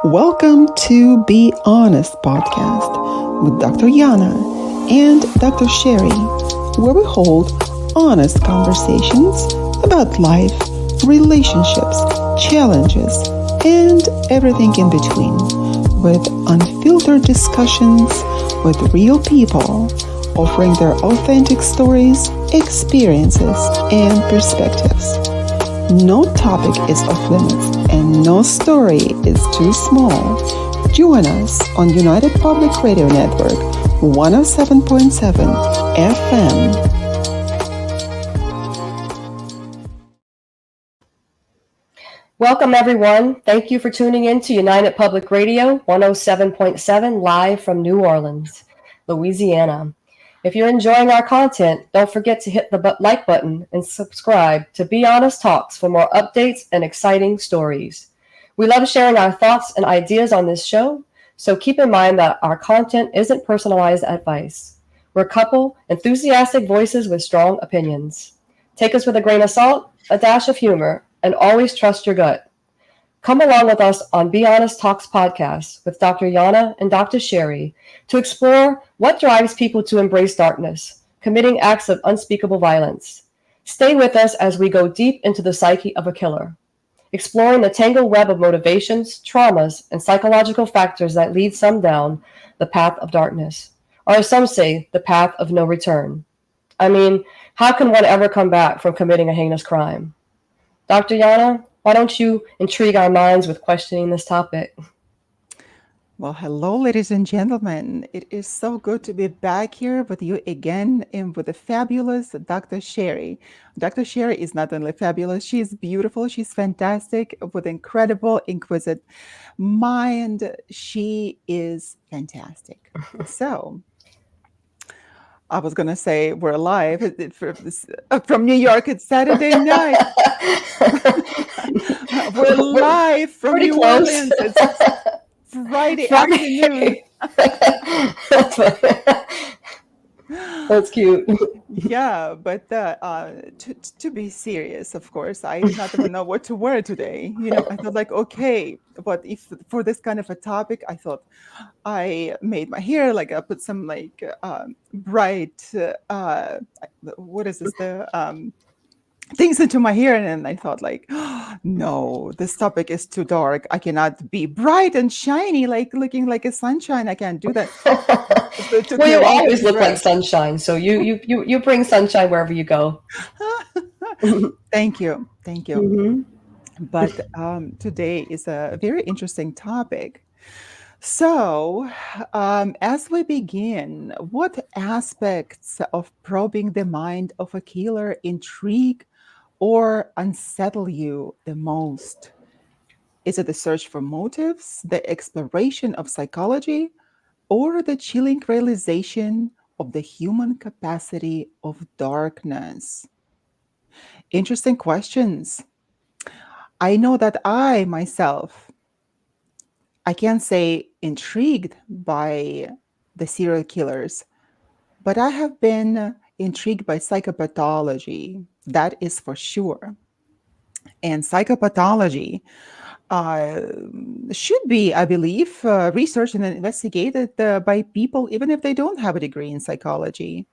Welcome to Be Honest podcast with Dr. Yana and Dr. Sherry, where we hold honest conversations about life, relationships, challenges, and everything in between, with unfiltered discussions with real people, offering their authentic stories, experiences, and perspectives. No topic is off limits and no story is too small. Join us on United Public Radio Network 107.7 FM. Welcome, everyone. Thank you for tuning in to United Public Radio 107.7 live from New Orleans, Louisiana. If you're enjoying our content, don't forget to hit the like button and subscribe to Be Honest Talks for more updates and exciting stories. We love sharing our thoughts and ideas on this show, so keep in mind that our content isn't personalized advice. We're a couple enthusiastic voices with strong opinions. Take us with a grain of salt, a dash of humor, and always trust your gut. Come along with us on Be Honest Talks podcast with Dr. Yana and Dr. Sherry to explore what drives people to embrace darkness, committing acts of unspeakable violence. Stay with us as we go deep into the psyche of a killer, exploring the tangled web of motivations, traumas, and psychological factors that lead some down the path of darkness, or as some say, the path of no return. I mean, how can one ever come back from committing a heinous crime? Dr. Yana, why don't you intrigue our minds with questioning this topic? Well, hello, ladies and gentlemen. It is so good to be back here with you again and with the fabulous Dr. Sherry. Dr. Sherry is not only fabulous, she's beautiful, she's fantastic, with incredible, inquisitive mind. She is fantastic. So, I was going to say we're live from New York. It's Saturday night. We're live from New Orleans. It's Friday afternoon. That's cute. Yeah, but to be serious, of course, I did not even know what to wear today. I thought like, okay, but if for this kind of a topic, I thought I made my hair, like I put some like bright, what is this, the things into my hair, and then I thought like, oh, no, this topic is too dark. I cannot be bright and shiny, like looking like a sunshine. I can't do that. Well, you always look like sunshine, so you bring sunshine wherever you go. Thank you. Mm-hmm. But today is a very interesting topic. So, as we begin, what aspects of probing the mind of a killer intrigue or unsettle you the most? Is it the search for motives, the exploration of psychology, or the chilling realization of the human capacity of darkness? Interesting questions. I know that I myself, I can't say intrigued by the serial killers, but I have been intrigued by psychopathology. That is for sure. And psychopathology should be, I believe, researched and investigated by people, even if they don't have a degree in psychology,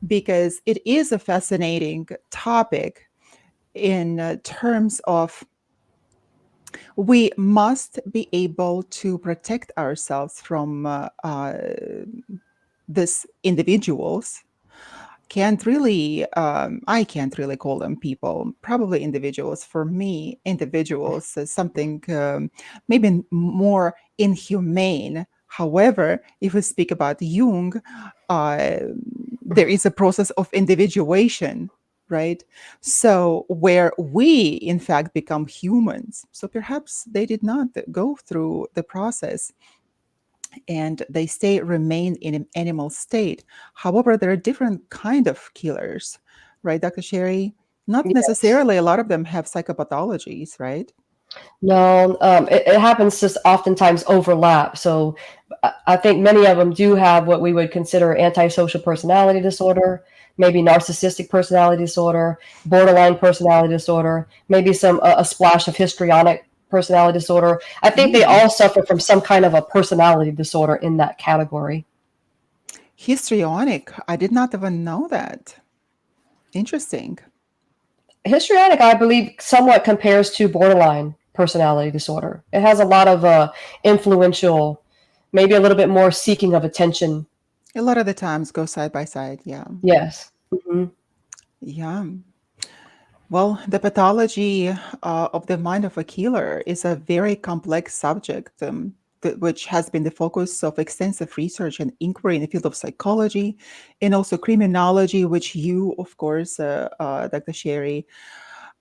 because it is a fascinating topic in terms of we must be able to protect ourselves from these individuals. I can't really call them people, probably individuals. For me, individuals is something maybe more inhumane. However, if we speak about Jung, there is a process of individuation, right? So where we, in fact, become humans. So perhaps they did not go through the process and they remain in an animal state. However, there are different kind of killers, right, Dr. Sherry? Not necessarily a lot of them have psychopathologies, right? No, it happens to oftentimes overlap. So I think many of them do have what we would consider antisocial personality disorder, maybe narcissistic personality disorder, borderline personality disorder, maybe a splash of histrionic personality disorder. I think they all suffer from some kind of a personality disorder in that category. Histrionic. I did not even know that. Interesting. Histrionic, I believe, somewhat compares to borderline personality disorder. It has a lot of influential, maybe a little bit more seeking of attention. A lot of the times go side by side. Yeah. Yes. Mm-hmm. Yeah. Well, the pathology of the mind of a killer is a very complex subject, which has been the focus of extensive research and inquiry in the field of psychology and also criminology, which you, of course, Dr. Sherry,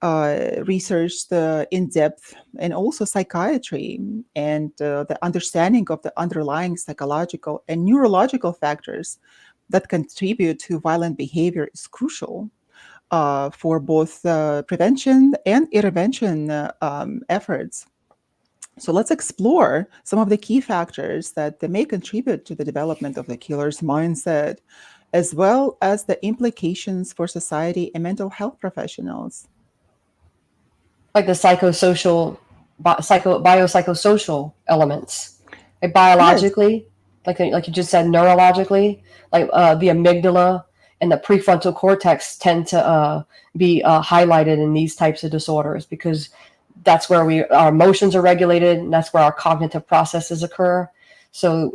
researched in depth, and also psychiatry and the understanding of the underlying psychological and neurological factors that contribute to violent behavior is crucial for both prevention and intervention efforts. So let's explore some of the key factors that may contribute to the development of the killer's mindset, as well as the implications for society and mental health professionals. Like the psychosocial, biopsychosocial elements, like Yes. biologically, like you just said, neurologically, like the amygdala and the prefrontal cortex tend to be highlighted in these types of disorders because that's where our emotions are regulated, and that's where our cognitive processes occur. So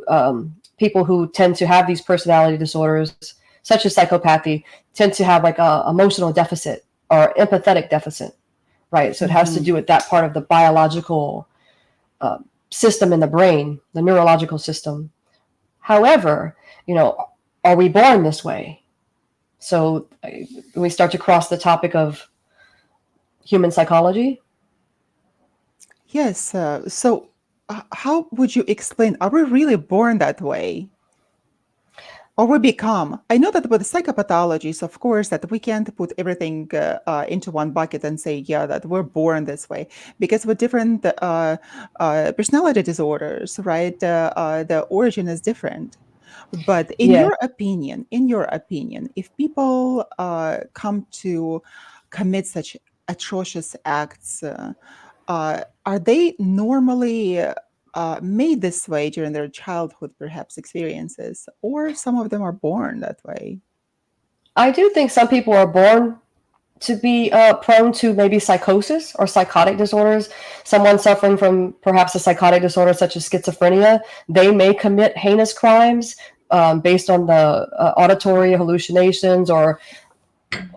people who tend to have these personality disorders, such as psychopathy, tend to have like a emotional deficit or empathetic deficit, right? So it has to Mhm. do with that part of the biological system in the brain, the neurological system. However, you know, are we born this way? So we start to cross the topic of human psychology. Yes. So, how would you explain? Are we really born that way? Or we become? I know that with psychopathologies, of course, that we can't put everything into one bucket and say, yeah, that we're born this way, because with different personality disorders, right, the origin is different. But Yeah, in your opinion, if people come to commit such atrocious acts, are they normally made this way during their childhood, perhaps experiences, or some of them are born that way? I do think some people are born to be prone to maybe psychosis or psychotic disorders. Someone suffering from perhaps a psychotic disorder such as schizophrenia, they may commit heinous crimes based on the auditory hallucinations or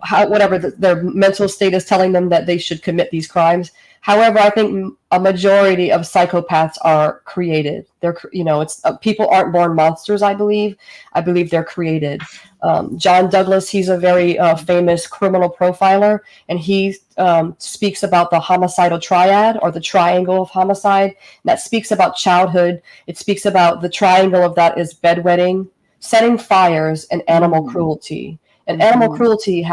whatever their mental state is telling them that they should commit these crimes. However, I think a majority of psychopaths are created. It's people aren't born monsters. I believe they're created. John Douglas, he's a very famous criminal profiler, and he speaks about the homicidal triad or the triangle of homicide. And that speaks about childhood. It speaks about the triangle of that is bedwetting, setting fires, and animal Mm, cruelty. And animal mhm. cruelty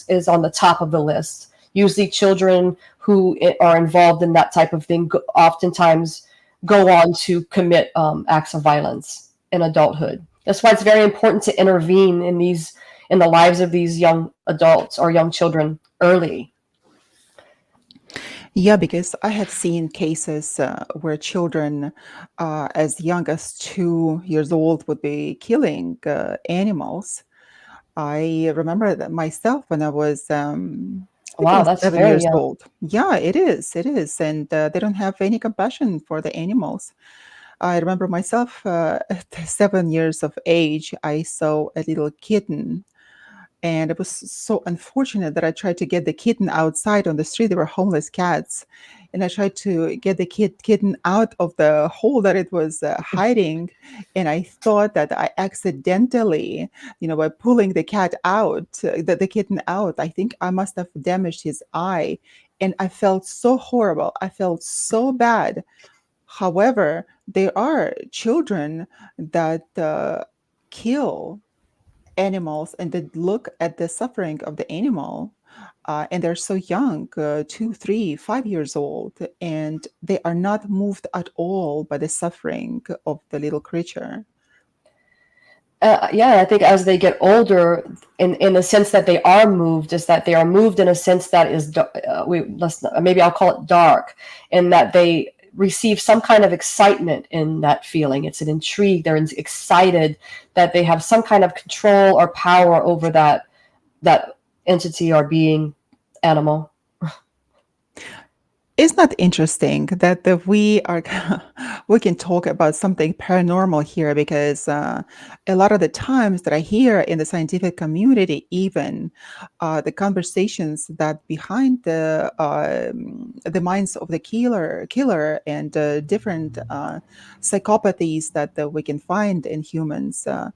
is on the top of the list. Usually, children who are involved in that type of thing oftentimes go on to commit acts of violence in adulthood. That's why it's very important to intervene in the lives of these young adults or young children early. Yeah, because I have seen cases where children as young as 2 years old would be killing animals. I remember that myself when I was, I think I Wow, was that's 7 very years young. old. Yeah, it is, and they don't have any compassion for the animals. I remember myself at 7 years of age, I saw a little kitten, and it was so unfortunate that I tried to get the kitten outside on the street. They were homeless cats, and I tried to get the kitten out of the hole that it was hiding. And I thought that I accidentally, by pulling the the kitten out, I think I must have damaged his eye. And I felt so horrible. I felt so bad. However, there are children that kill animals and then look at the suffering of the animal, and they're so young, 2, 3, 5 years old, and they are not moved at all by the suffering of the little creature. Yeah, I think as they get older, in the sense that they are moved, is that they are moved in a sense that is maybe I'll call it dark, in that they receive some kind of excitement in that feeling. It's an intrigue. They're excited that they have some kind of control or power over that entity or being, animal. Isn't that interesting that we are we can talk about something paranormal here because a lot of the times that I hear in the scientific community, even the conversations that behind the minds of the killer and different psychopathies that we can find in humans, uh,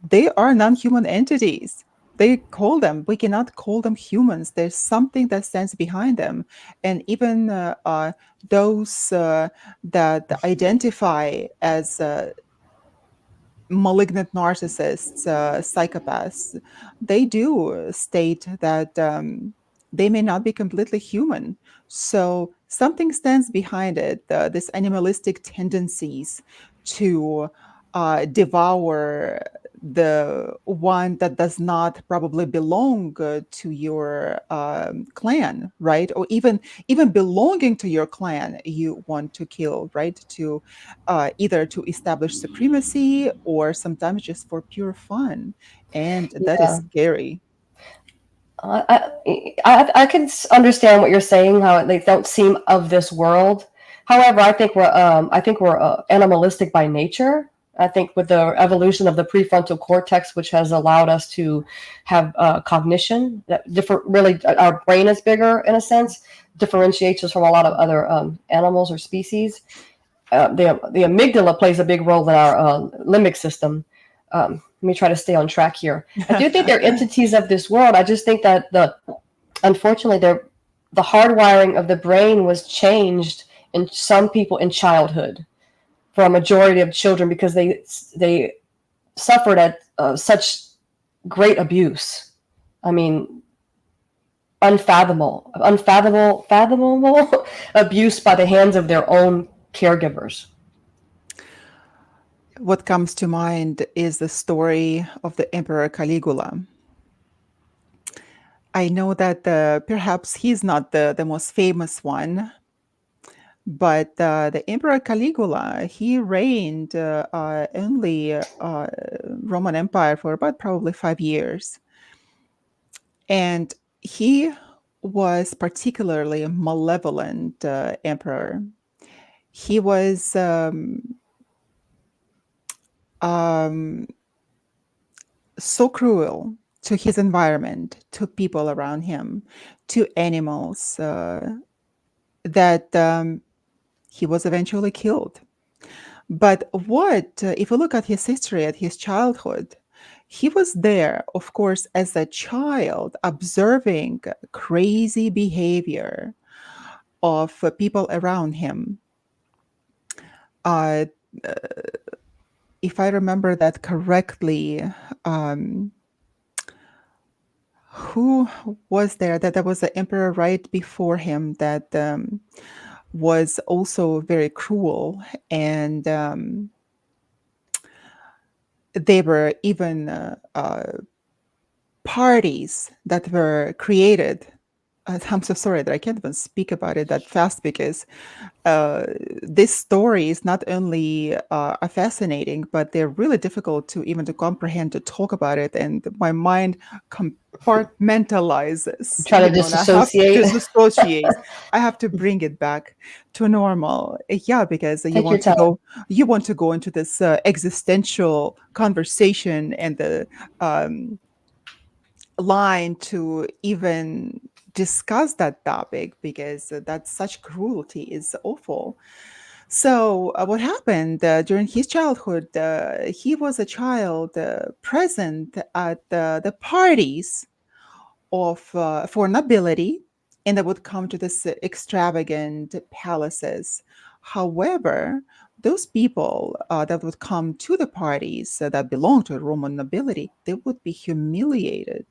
they are non-human entities. They call them, we cannot call them humans. There's something that stands behind them. And even those that identify as malignant narcissists, psychopaths, they do state that they may not be completely human. So something stands behind it, this animalistic tendencies to devour the one that does not probably belong to your clan, right? Or even belonging to your clan, you want to kill, right? To either to establish supremacy or sometimes just for pure fun. And that is Yeah. scary. I can understand what you're saying. How they don't seem of this world. However, I think we're animalistic by nature. I think with the evolution of the prefrontal cortex, which has allowed us to have cognition, that different. Really, our brain is bigger in a sense, differentiates us from a lot of other animals or species. The amygdala plays a big role in our limbic system. Let me try to stay on track here. I do think they're entities of this world. I just think that unfortunately the hardwiring of the brain was changed in some people in childhood for a majority of children because they suffered at such great abuse. I mean, fathomable abuse by the hands of their own caregivers. What comes to mind is the story of the Emperor Caligula. I know that perhaps he's not the most famous one, but the Emperor Caligula, he reigned only Roman Empire for about probably 5 years. And he was particularly a malevolent emperor. He was um, so cruel to his environment, to people around him, to animals, that he was eventually killed. But if you look at his history, at his childhood, he was there, of course, as a child, observing crazy behavior of people around him. Uh, if I remember that correctly, um, who was there? That there was an emperor right before him that was also very cruel, and there were even parties that were created. I'm so sorry that I can't even speak about it that fast because uh, this story is not only fascinating, but they're really difficult to even to comprehend, to talk about it, and my mind compartmentalizes, Try to and I have to disassociate. disassociate. I have to bring it back to normal. Yeah, because Take your time. you want to go into this existential conversation and the um, line to even discuss that topic because that's such cruelty is awful. So what happened during his childhood? He was a child present at the parties of for nobility, and they would come to this extravagant palaces. However, those people that would come to the parties that belonged to Roman nobility, they would be humiliated.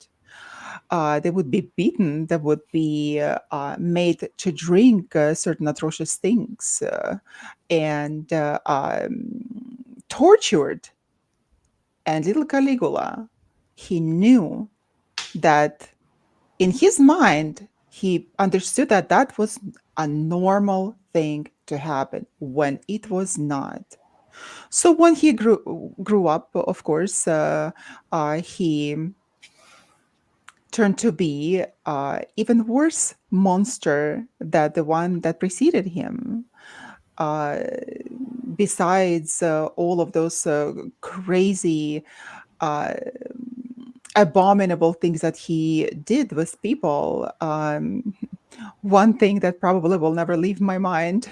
They would be beaten. They would be made to drink certain atrocious things and tortured And little Caligula, he knew that in his mind, he understood that that was a normal thing to happen when it was not. So when he grew up, of course, he turned to be even worse monster than the one that preceded him. Uh, Besides all of those crazy, uh, abominable things that he did with people. One thing that probably will never leave my mind,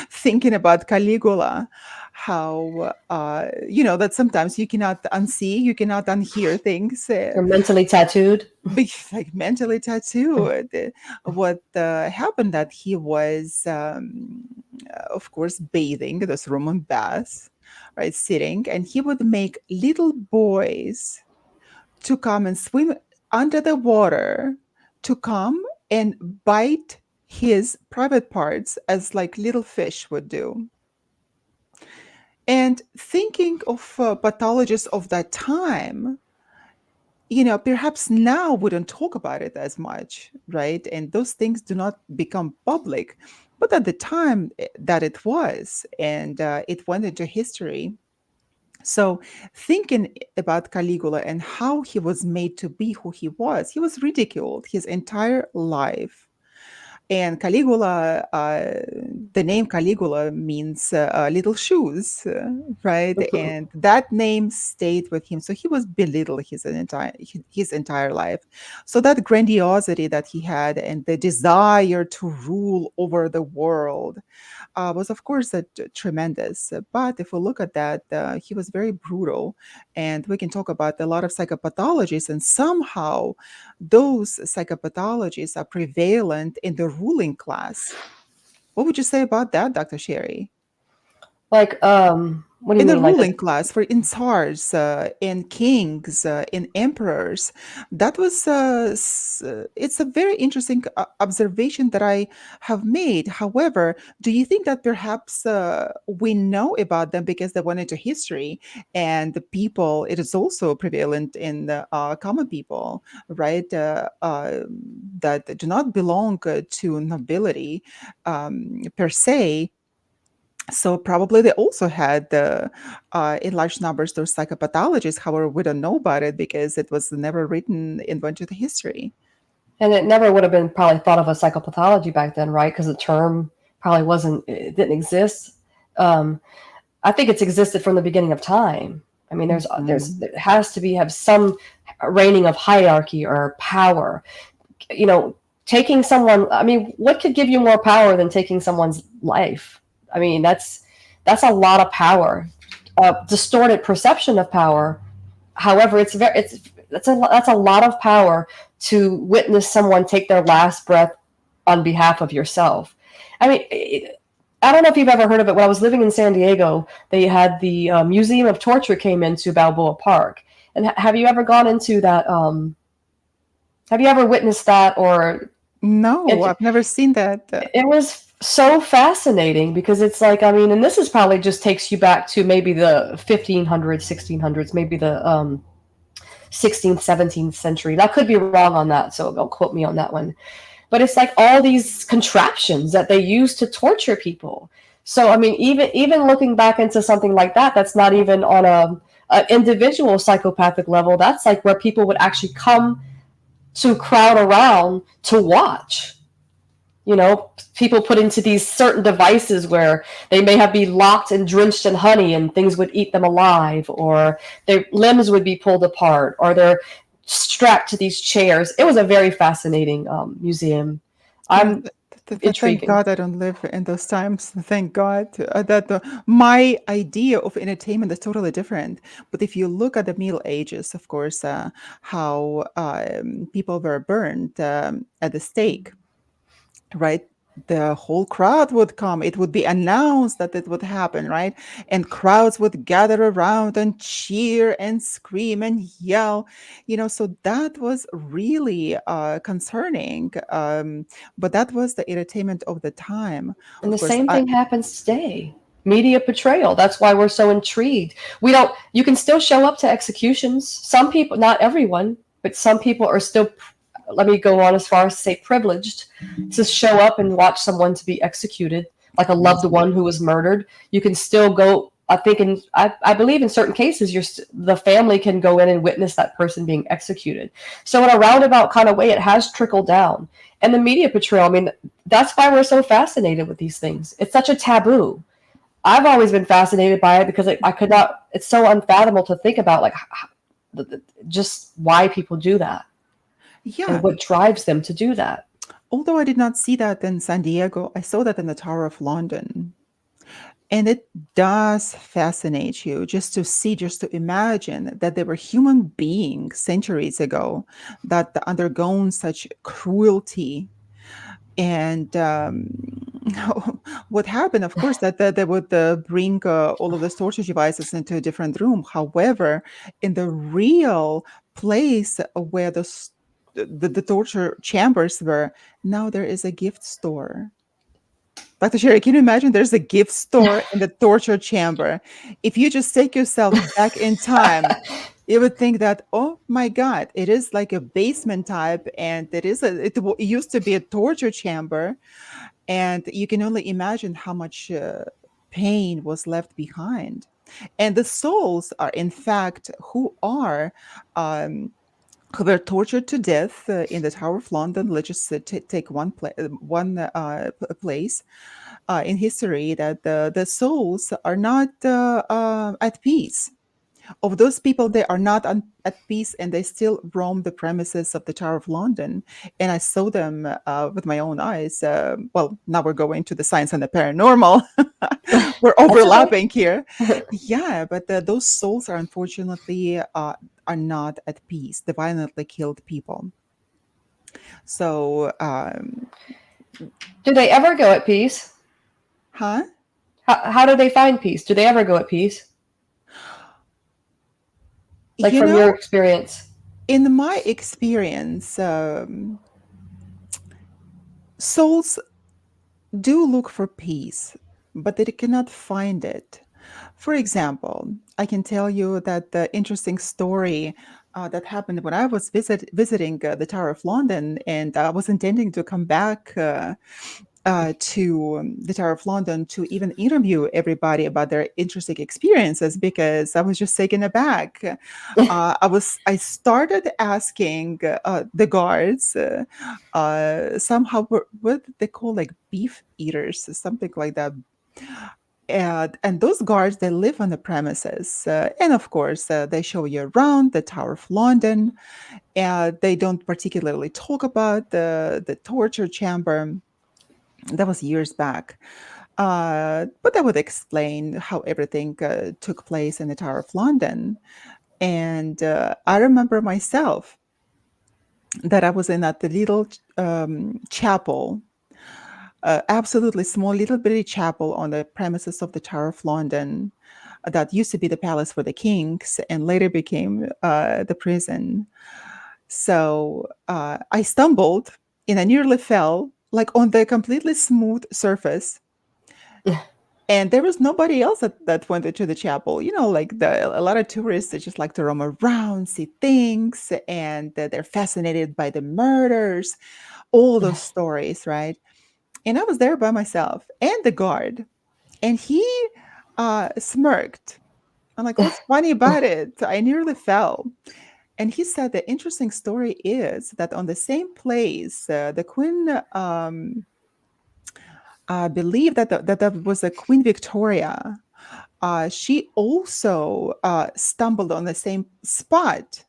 thinking about Caligula, how, that sometimes you cannot unsee, you cannot unhear things. You're mentally tattooed. Like mentally tattooed. What happened that he was, of course, bathing this Roman bath, right, sitting, and he would make little boys to come and swim under the water, to come and bite his private parts as like little fish would do. And thinking of pathologists of that time, perhaps now we don't talk about it as much, right? And those things do not become public. But at the time that it was, and it went into history. So, thinking about Caligula and how he was made to be who he was ridiculed his entire life. And Caligula, the name Caligula means little shoes, right? And that name stayed with him. So he was belittled his entire life. So that grandiosity that he had and the desire to rule over the world was, of course, tremendous. But if we look at that, he was very brutal. And we can talk about a lot of psychopathologies, and somehow those psychopathologies are prevalent in the ruling class. What would you say about that, Dr. Sherry? Like, what do you In the mean? Like, ruling class, for in tsars, in kings, in emperors, that was it's a very interesting observation that I have made. However, do you think that perhaps we know about them because they went into history, and the people, it is also prevalent in the common people, right, that do not belong to nobility per se. So probably they also had in large numbers those psychopathologies. However, we don't know about it because it was never written into the history. and it never would have been probably thought of as psychopathology back then, right? Because the term probably wasn't, it didn't exist. Um, I think it's existed from the beginning of time. I mean, Mhm. there has to be have some reigning of hierarchy or power. You know, taking someone. I mean, what could give you more power than taking someone's life? I mean, that's a lot of power. Distorted perception of power. However, that's a lot of power to witness someone take their last breath on behalf of yourself. I mean, I don't know if you've ever heard of it. When I was living in San Diego, they had the Museum of Torture came into Balboa Park. And have you ever gone into that? Have you ever witnessed that? Or No, it, I've never seen that. it was so fascinating because it's like, I mean, and this is probably just takes you back to maybe the 1500s, 1600s, maybe the 16th, 17th century. I could be wrong on that, so don't quote me on that one. But it's like all these contraptions that they use to torture people. So I mean, even looking back into something like that, that's not even on a individual psychopathic level. That's like where people would actually come to crowd around to watch. You know, people put into these certain devices where they may have been locked and drenched in honey and things would eat them alive, or their limbs would be pulled apart, or they're strapped to these chairs. It was a very fascinating museum. Yeah, I'm thank intriguing. God I don't live in those times. Thank God that my idea of entertainment is totally different. But if you look at the Middle Ages, of course, how people were burned at the stake, right? The whole crowd would come. It would be announced that it would happen, right? And crowds would gather around and cheer and scream and yell, So that was really concerning. But that was the entertainment of the time. And the Of course, same thing happens today. media portrayal. That's why we're so intrigued. You can still show up to executions. Some people, not everyone, but some people are still, let me go on as far as to say, privileged to show up and watch someone to be executed, like a loved Yes. one who was murdered. You can still go. I think I believe in certain cases, the family can go in and witness that person being executed. So in a roundabout kind of way, it has trickled down. And the media portrayal, I mean, that's why we're so fascinated with these things. It's such a taboo. I've always been fascinated by it because I could not. It's so unfathomable to think about, like, just why people do that and Yeah. what drives them to do that. Although I did not see that in San Diego, I saw that in the Tower of London. And it does fascinate you just to see, just to imagine that there were human beings centuries ago that undergone such cruelty. And what happened, of course, that they would bring all of those torture devices into a different room. However, in the real place where the torture chambers were, now there is a gift store. Dr. Sherry, can you imagine there's a gift store in the torture chamber? If you just take yourself back in time, you would think that, oh my God, it is like a basement type, and it used to be a torture chamber, and you can only imagine how much pain was left behind. And the souls are, in fact, who were tortured to death in the Tower of London. Let's just take one place in history that the souls are not at peace. Of those people, they are not at peace, and they still roam the premises of the Tower of London. And I saw them with my own eyes. Well, now we're going to the science and the paranormal. We're overlapping here. Yeah, but those souls are unfortunately are not at peace. The violently killed people. So, Do they ever go at peace? huh? How do they find peace? Do they ever go at peace? Like, You from your know, experience? in my experience, souls do look for peace, but they cannot find it. For example, I can tell you that the interesting story that happened when I was visiting the Tower of London, and I was intending to come back to the Tower of London to even interview everybody about their interesting experiences, because I was just taken aback. I started asking the guards somehow what they call like beef eaters, something like that. And those guards, they live on the premises, and of course they show you around the Tower of London. They don't particularly talk about the torture chamber. That was years back. But I would explain how everything took place in the Tower of London. And I remember myself that I was in that little chapel, absolutely small, little bitty chapel on the premises of the Tower of London that used to be the palace for the kings and later became the prison. So I stumbled and I nearly fell, like on the completely smooth surface. And there was nobody else that went into the chapel. Like a lot of tourists, they just like to roam around, see things, and they're fascinated by the murders, all those stories, right? And I was there by myself and the guard, and he smirked. I'm like, what's funny about it? I nearly fell. And he said the interesting story is that on the same place, the queen believed that was a Queen Victoria. She also stumbled on the same spot,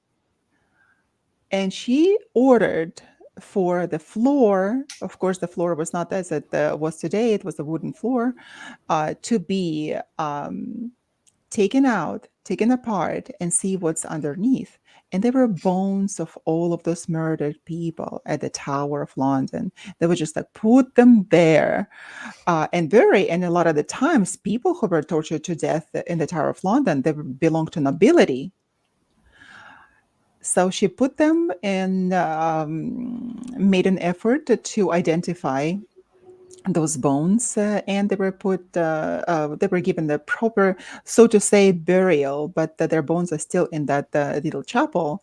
and she ordered for the floor. Of course, the floor was not as it was today; it was a wooden floor, to be taken out, taken apart, and see what's underneath. And there were bones of all of those murdered people at the Tower of London. They would just like put them there. And a lot of the times, people who were tortured to death in the Tower of London, they belonged to nobility. So she put them and made an effort to identify those bones, and they were given the proper, so to say, burial, but their bones are still in that little chapel.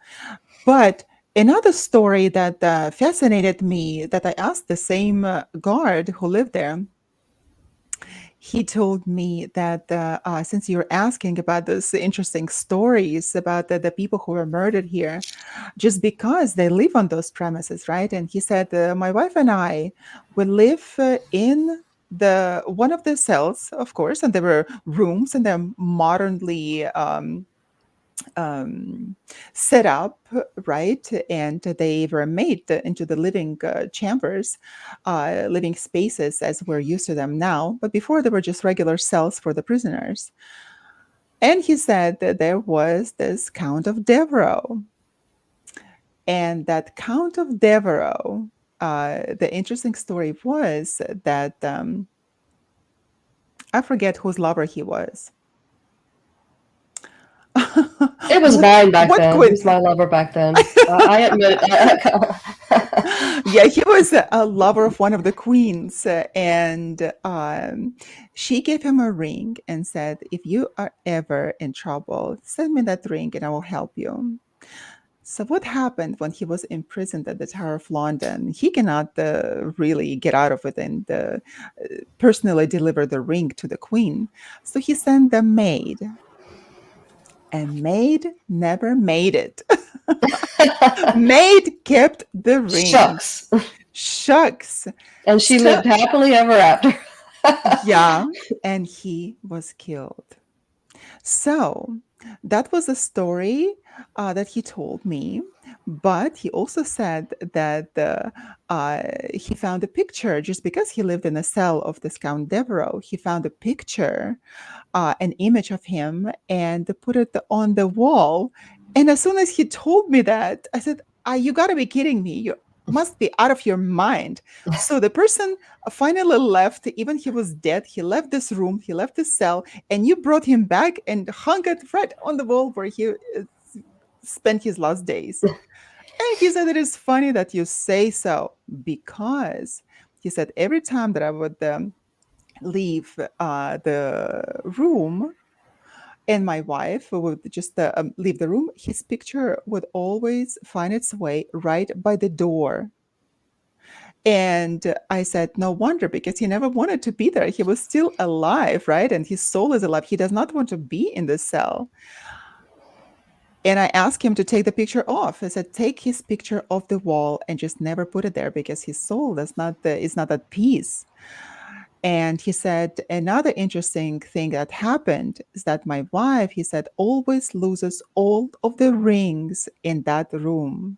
But another story that fascinated me, that I asked the same guard who lived there, he told me that since you're asking about those interesting stories about the people who were murdered here, just because they live on those premises, right? And he said, my wife and I would live in the one of the cells, of course, and there were rooms, and they're modernly um, set up, right? And they were made into the living chambers, living spaces as we're used to them now. But before, they were just regular cells for the prisoners. And he said that there was this Count of Devereux. And that Count of Devereux, the interesting story was that I forget whose lover he was. It was mine back What then. He could was my lover back then. I admit. yeah, he was a lover of one of the queens, and she gave him a ring and said, "If you are ever in trouble, send me that ring, and I will help you." So, what happened when he was imprisoned at the Tower of London? He cannot really get out of it and personally deliver the ring to the queen. So he sent the maid, and maid never made it. Maid kept the ring. Shucks. Shucks. And she So, lived happily ever after. yeah, and he was killed. So that was a story that he told me, but he also said that he found a picture just because he lived in a cell of this Count Devereux. He found a picture, an image of him, and put it on the wall. And as soon as he told me that, I said, "You got to be kidding me. You must be out of your mind." So the person finally left, even he was dead. He left this room, he left the cell, and you brought him back and hung it right on the wall where he spent his last days. And he said, "It is funny that you say so, because," he said, "every time that I would leave the room, and my wife would just leave the room, his picture would always find its way right by the door." And I said, "No wonder, because he never wanted to be there. He was still alive, right? And his soul is alive. He does not want to be in the cell." And I asked him to take the picture off. I said, "Take his picture off the wall and just never put it there, because his soul is not at peace." And he said, another interesting thing that happened is that my wife, he said, always loses all of the rings in that room.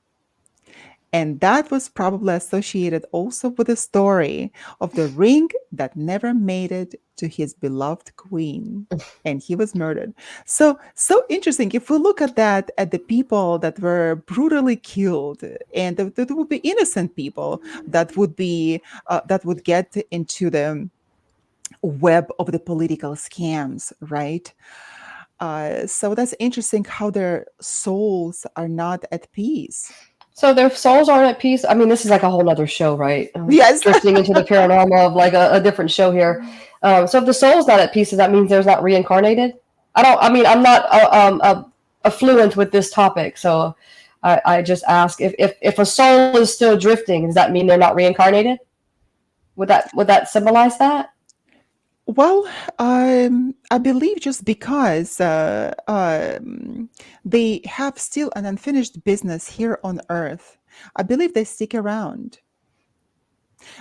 And that was probably associated also with the story of the ring that never made it to his beloved queen. And he was murdered. So interesting. If we look at that, at the people that were brutally killed, and that would be innocent people that would get into the web of the political scams, right? So that's interesting, how their souls are not at peace. So their souls aren't at peace. I mean, this is like a whole nother show, right? Yes. Drifting into the paranormal of like a different show here. So if the soul's not at peace, does that mean there's not reincarnated? I mean, I'm not affluent with this topic, so I just ask if a soul is still drifting, does that mean they're not reincarnated? Would that symbolize that? Well, I believe just because they have still an unfinished business here on Earth, I believe they stick around.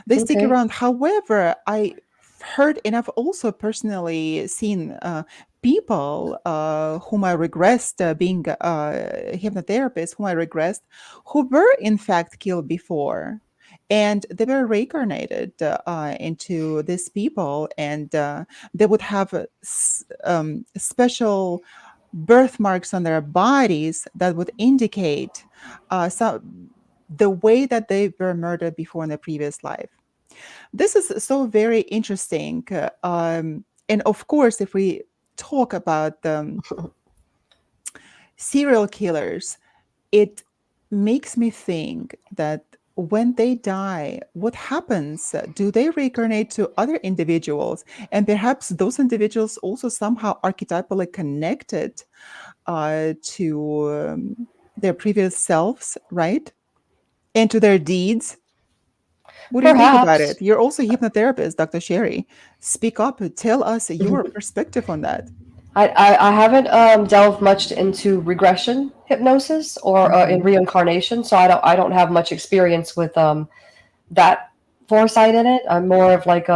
They stick Okay. around. However, I heard, and I've also personally seen people whom I regressed being hypnotherapists, whom I regressed, who were in fact killed before. And they were reincarnated into these people, and they would have special birthmarks on their bodies that would indicate the way that they were murdered before in the previous life. This is so very interesting. And of course, if we talk about serial killers, it makes me think that when they die, what happens? Do they reincarnate to other individuals? And perhaps those individuals also somehow archetypally connected to their previous selves, right? And to their deeds. What do you think about Perhaps. it? You're also a hypnotherapist, Dr. Sherry. Speak up. Tell us your perspective on that. I haven't delved much into regression hypnosis or in Mhm. reincarnation, so I don't have much experience with that foresight in it. I'm more of like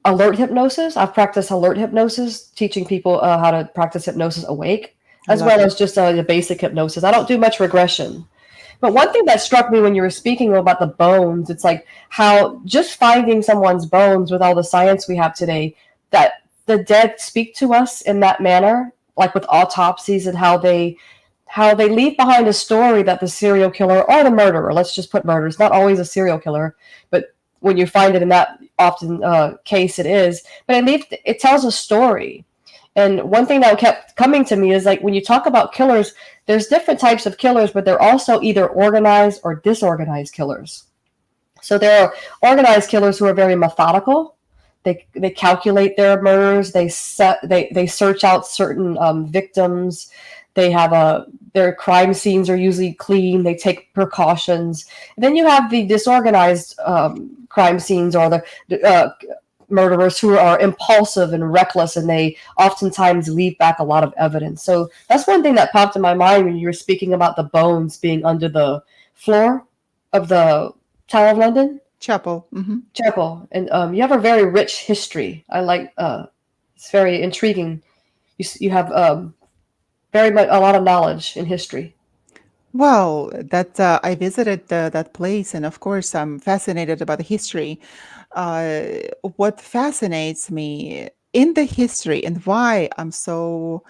alert hypnosis. I've practiced alert hypnosis, teaching people how to practice hypnosis awake, I as love well it. as just the basic hypnosis. I don't do much regression. But one thing that struck me when you were speaking about the bones, it's like how just finding someone's bones with all the science we have today, that the dead speak to us in that manner, like with autopsies and how they leave behind a story that the serial killer or the murderer, let's just put murder, it's not always a serial killer, but when you find it in that often case it is, but it tells a story. And one thing that kept coming to me is like when you talk about killers, there's different types of killers, but they're also either organized or disorganized killers. So there are organized killers who are very methodical. They calculate their murders. They search out certain victims. They have their crime scenes are usually clean. They take precautions. And then you have the disorganized crime scenes or the murderers who are impulsive and reckless, and they oftentimes leave back a lot of evidence. So that's one thing that popped in my mind when you were speaking about the bones being under the floor of the Tower of London Chapel. chapel. And you have a very rich history. I like it's very intriguing. You have very much a lot of knowledge in history. Well, that I visited that place, and of course, I'm fascinated about the history. Uh, what fascinates me in the history and why I'm so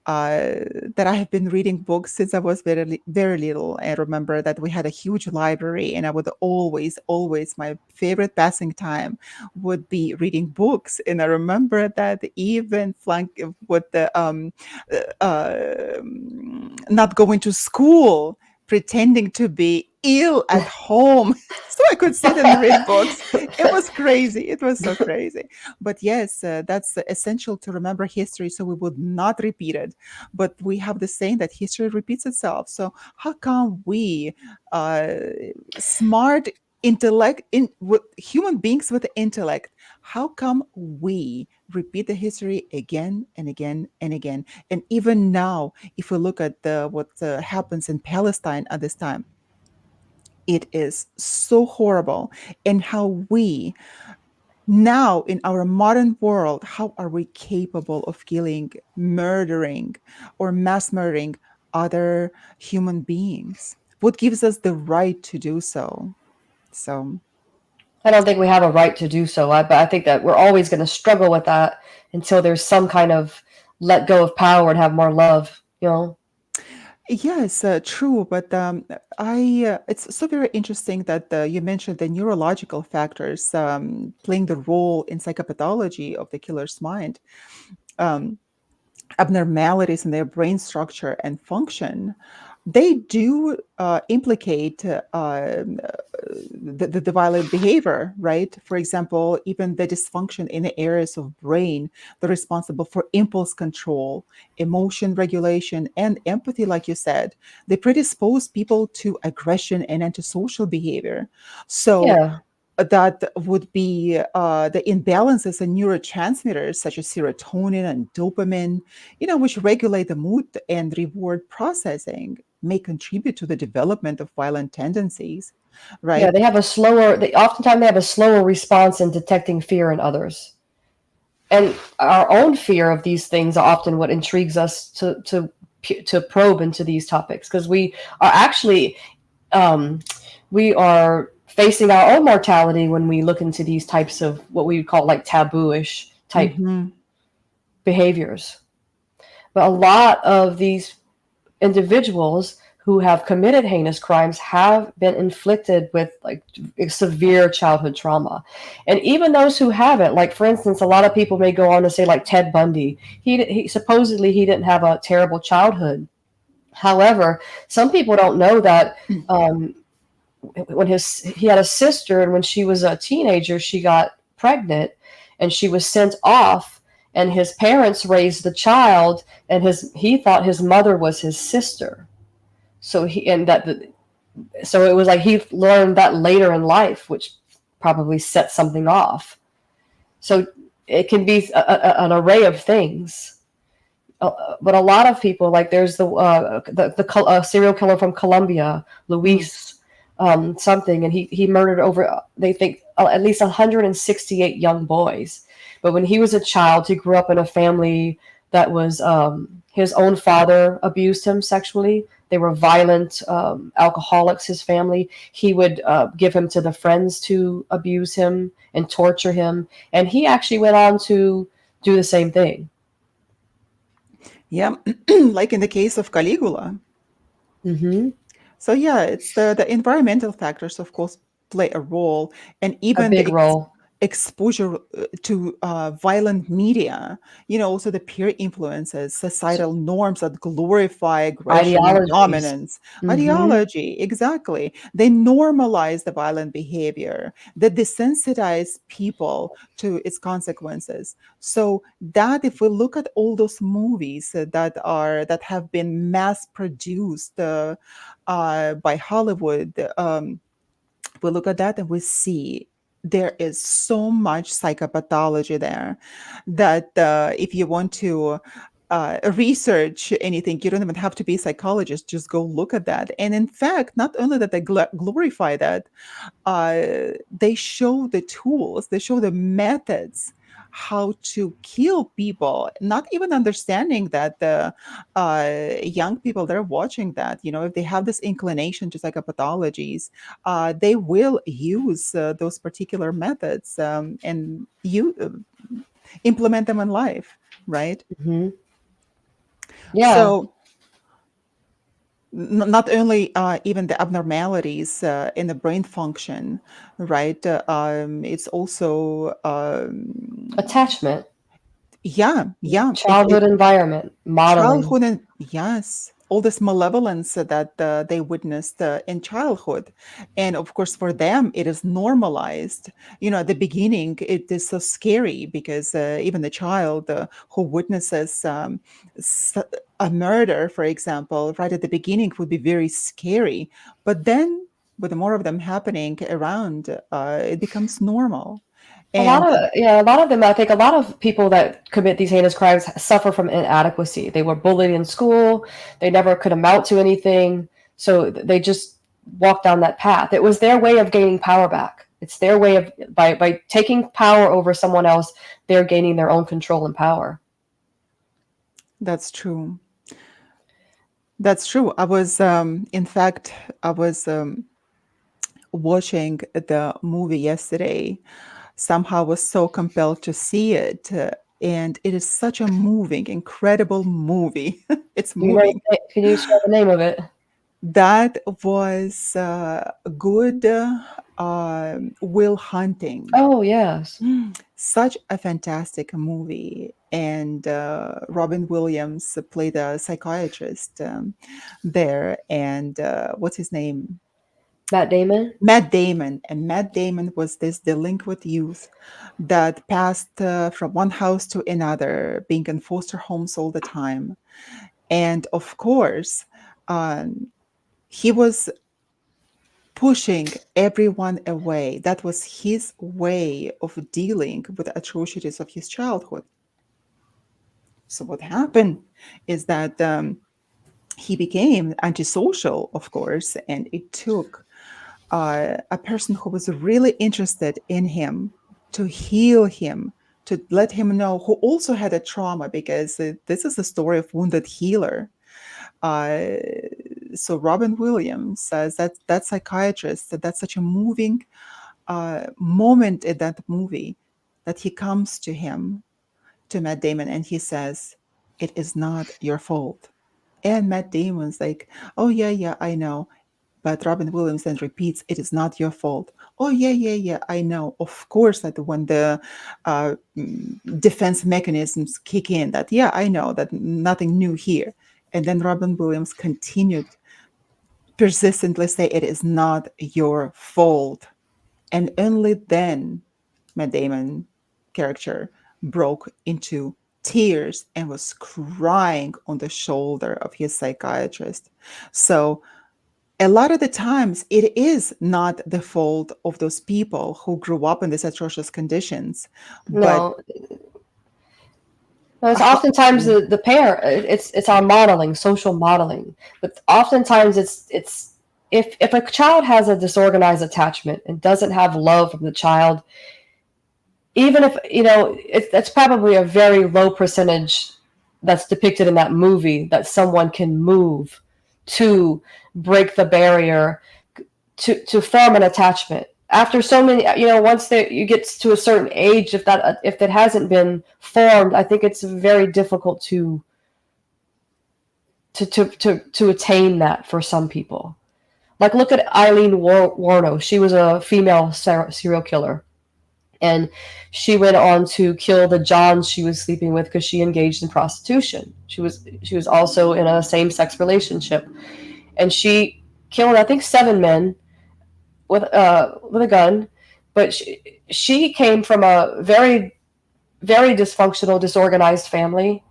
that I have been reading books since I was very little. I remember that we had a huge library, and I would always, my favorite passing time would be reading books. And I remember that even flank with the not going to school, pretending to be ill at home so I could sit and read books. It was crazy. It was so crazy. But yes, that's essential to remember history so we would not repeat it. But we have the saying that history repeats itself. So how come we, uh, smart intellect in with human beings with intellect, how come we repeat the history again and again and again? And even now, if we look at what happens in Palestine at this time, it is so horrible. And how we now in our modern world, how are we capable of killing, murdering, or mass murdering other human beings? What gives us the right to do so? So I don't think we have a right to do so. But I think that we're always going to struggle with that until there's some kind of let go of power and have more love. You know. yes, true. But I it's so very interesting that you mentioned the neurological factors playing the role in psychopathology of the killer's mind. Um, Abnormalities in their brain structure and function, they do implicate the violent behavior, right? For example, even the dysfunction in the areas of brain that are responsible for impulse control, emotion regulation, and empathy, like you said, they predispose people to aggression and antisocial behavior. So Yeah. that would be the imbalances in neurotransmitters such as serotonin and dopamine, which regulate the mood and reward processing, may contribute to the development of violent tendencies, Yeah. right? They have a slower. They oftentimes they have a slower response in detecting fear in others. And our own fear of these things are often what intrigues us to probe into these topics because are actually um, we are facing our own mortality when we look into these types of what we would call like tabooish type Hmm. behaviors. But a lot of these individuals who have committed heinous crimes have been inflicted with like severe childhood trauma. And even those who haven't, like for instance, a lot of people may go on to say like Ted Bundy, he supposedly he didn't have a terrible childhood, However, some people don't know that um, when he had a sister, and when she was a teenager, she got pregnant, and she was sent off, and his parents raised the child, and he thought his mother was his sister. So he and that so it was like he learned that later in life, which probably set something off. So it can be an array of things. But a lot of people, like there's the serial killer from Colombia, Mm. Luis something, and he murdered over, they think, at least 168 young boys. But when he was a child, he grew up in a family that was his own father abused him sexually. They were violent alcoholics. His family. He would give him to the friends to abuse him and torture him, and he actually went on to do the same thing. Yeah, like in the case of Caligula. Hmm. So yeah, it's the environmental factors, of course, play a role, and A even big the role. exposure to violent media, also the peer influences, societal norms that glorify aggression and Ideologies. dominance, Hmm. ideology, exactly. They normalize the violent behavior, they desensitize people to its consequences. So that if we look at all those movies that have been mass produced by Hollywood, we look at that and we see there is so much psychopathology there that if you want to research anything, you don't even have to be a psychologist. Just go look at that. And in fact, not only that they glorify that, they show the tools, they show the methods how to kill people, not even understanding that the young people that are watching that, if they have this inclination to psychopathologies, they will use those particular methods, and you implement them in life, right? Hmm. Yeah, So not only even the abnormalities in the brain function, right? It's also attachment, yeah, yeah. childhood environment, modeling. Childhood, and yes, all this malevolence that they witnessed in childhood. And of course, for them, it is normalized. At the beginning, it is so scary because even the child who witnesses s- a murder, for example, right at the beginning would be very scary. But then, with more of them happening around, it becomes normal. And A lot of them, I think a lot of people that commit these heinous crimes suffer from inadequacy. They were bullied in school, they never could amount to anything, so they just walked down that path. It was their way of gaining power back. It's their way of, by taking power over someone else, they're gaining their own control and power. that's true. That's true. In fact, I was watching the movie yesterday. Somehow was so compelled to see it. And it is such a moving, incredible movie. It's Do you know? moving. Can you share the name of it? That was good Will Hunting. Oh yes, Such a fantastic movie. And Robin Williams played a psychiatrist there. And what's his name? Matt Damon. Matt Damon. And Matt Damon was this delinquent youth that passed from one house to another, being in foster homes all the time. And of course, um, he was pushing everyone away. That was his way of dealing with the atrocities of his childhood. So what happened is that he became antisocial, of course, and it took a person who was really interested in him to heal him, to let him know, who also had a trauma, because this is a story of wounded healer. Uh, so Robin Williams says that psychiatrist, that's such a moving moment in that movie, that he comes to him, to Matt Damon, and he says, "It is not your fault." And Matt Damon's like, "Oh yeah, yeah, I know." But Robin Williams then repeats, "It is not your fault." "Oh yeah, yeah, yeah, I know." Of course, that when the defense mechanisms kick in, that yeah, I know that nothing new here. And then Robin Williams continued persistently say it is not your fault. And only then Matt Damon character broke into tears and was crying on the shoulder of his psychiatrist. So a lot of the times it is not the fault of those people who grew up in these atrocious conditions, but No, no, it's oftentimes the pair. It's our modeling, social modeling, but oftentimes it's if a child has a disorganized attachment and doesn't have love from the child, even if that's probably a very low percentage that's depicted in that movie that someone can move to break the barrier to form an attachment after so many, once you get to a certain age, if that hasn't been formed, I think it's very difficult to attain that for some people. Like, look at Eileen Warno. She was a female serial killer, and she went on to kill the Johns she was sleeping with because she engaged in prostitution. She was also in a same-sex relationship, and she killed, I think, 7 men with a gun. But she came from a very, very dysfunctional, disorganized family.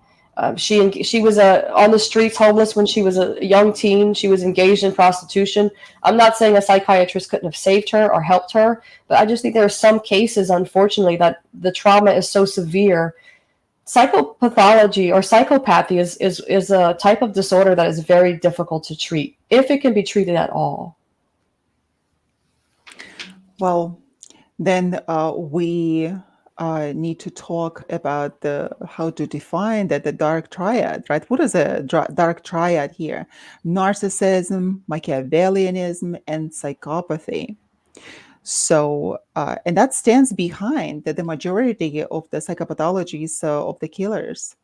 She was on the streets, homeless when she was a young teen. She was engaged in prostitution. I'm not saying a psychiatrist couldn't have saved her or helped her, but I just think there are some cases, unfortunately, that the trauma is so severe. Psychopathology or psychopathy is a type of disorder that is very difficult to treat, if it can be treated at all. well, then we need to talk about how to define the dark triad, right? What is a dark triad here? Narcissism, Machiavellianism, and psychopathy. So, and that stands behind the majority of the psychopathologies of the killers,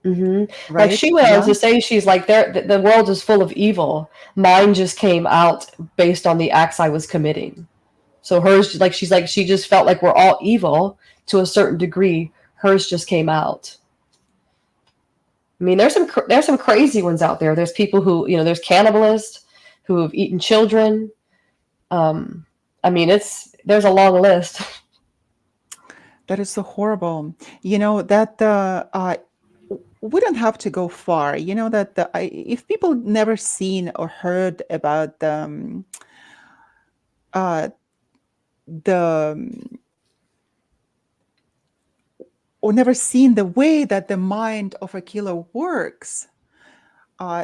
Like, right? she went on Yeah. to say, she's like, the world is full of evil. Mine just came out based on the acts I was committing. So hers, like, she's like, she just felt like we're all evil to a certain degree. Hers just came out. I mean, there's some crazy ones out there. There's people who, there's cannibalists who have eaten children. I mean, there's a long list. That is so horrible. That we don't have to go far. If people never seen or heard about uh, the or never seen the way that the mind of a killer works,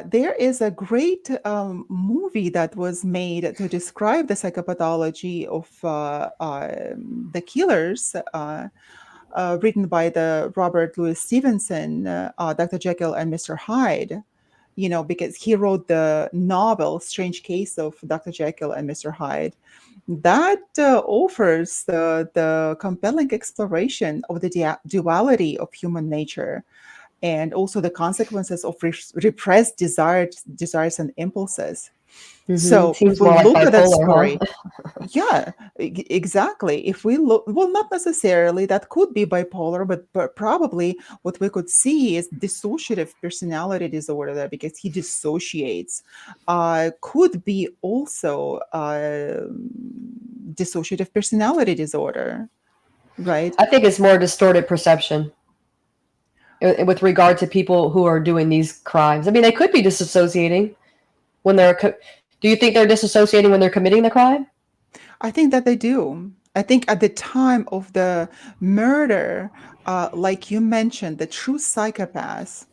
there is a great movie that was made to describe the psychopathology of the killers, written by the Robert Louis Stevenson, Dr. Jekyll and Mr. Hyde. Because he wrote the novel Strange Case of Dr. Jekyll and Mr. Hyde. That offers the compelling exploration of the duality of human nature, and also the consequences of repressed desires and impulses. So Seems if we more like look at that bipolar, story, huh? yeah, exactly. If we look, well, not necessarily, that could be bipolar, but probably what we could see is dissociative personality disorder there, because he dissociates. Could be also dissociative personality disorder, right? I think it's more distorted perception with regard to people who are doing these crimes. I mean, they could be disassociating when do you think they're disassociating when they're committing the crime? I think that they do. I think at the time of the murder, like you mentioned, the true psychopaths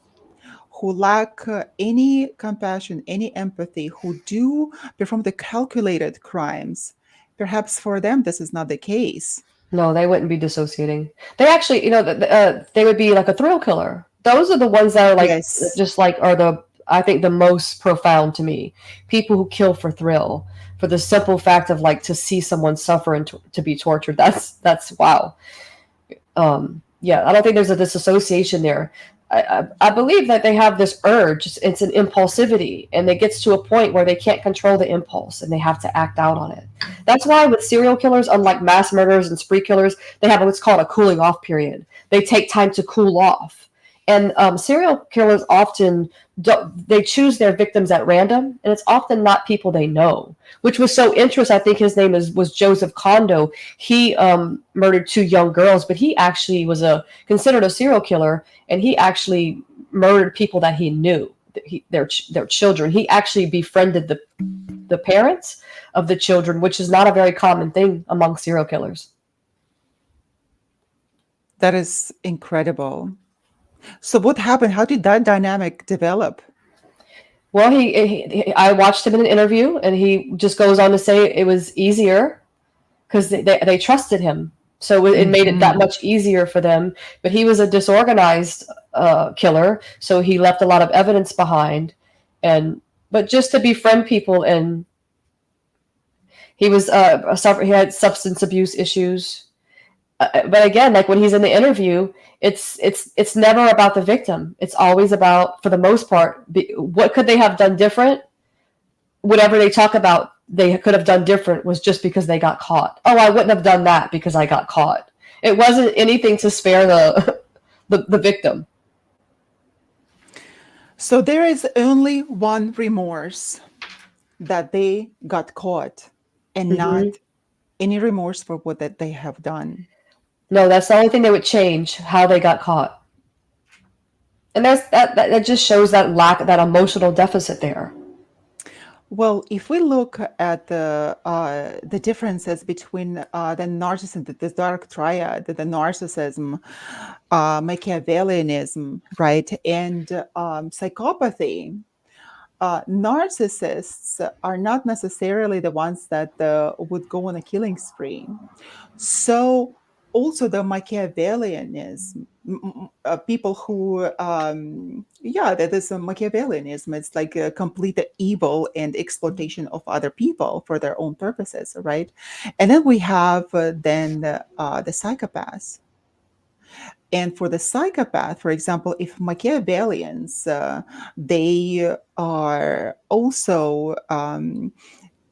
who lack any compassion, any empathy, who do perform the calculated crimes, perhaps for them this is not the case. No, they wouldn't be dissociating. They actually, they would be like a thrill killer. Those are the ones that are like, Yes. just like, I think, the most profound to me. People who kill for thrill, for the simple fact of, like, to see someone suffer and to be tortured. That's wow. Yeah, I don't think there's a disassociation there. I believe that they have this urge. It's an impulsivity, and it gets to a point where they can't control the impulse and they have to act out on it. That's why with serial killers, unlike mass murderers and spree killers, they have what's called a cooling off period. They take time to cool off, And serial killers often they choose their victims at random, and it's often not people they know, which was so interesting. I think his name was Joseph Kondo. He murdered two young girls, but he actually was a considered a serial killer, and he actually murdered people that he knew, their children. He actually befriended the parents of the children, which is not a very common thing among serial killers. That is incredible. So what happened? How did that dynamic develop? Well, I watched him in an interview, and he just goes on to say it was easier because they trusted him. So it made it that Mhm. much easier for them. But he was a disorganized killer, so he left a lot of evidence behind. And but just to befriend people, and he was he had substance abuse issues. But again, like when he's in the interview, it's never about the victim. It's always about, for the most part, what could they have done different. Whatever they talk about they could have done different was just because they got caught. Oh, I wouldn't have done that because I got caught. It wasn't anything to spare the victim. So there is only one remorse, that they got caught, and Hmm. not any remorse for what that they have done. No, that's the only thing that would change, how they got caught. And that just shows that lack, that emotional deficit there. Well, if we look at the differences between the narcissism, the dark triad, the narcissism, Machiavellianism, right, and psychopathy, narcissists are not necessarily the ones that would go on a killing spree. So also the Machiavellianism, people who, yeah, that is a Machiavellianism. It's like a complete evil and exploitation of other people for their own purposes, right? And then we have then the psychopaths. And for the psychopath, for example, if Machiavellians, they are also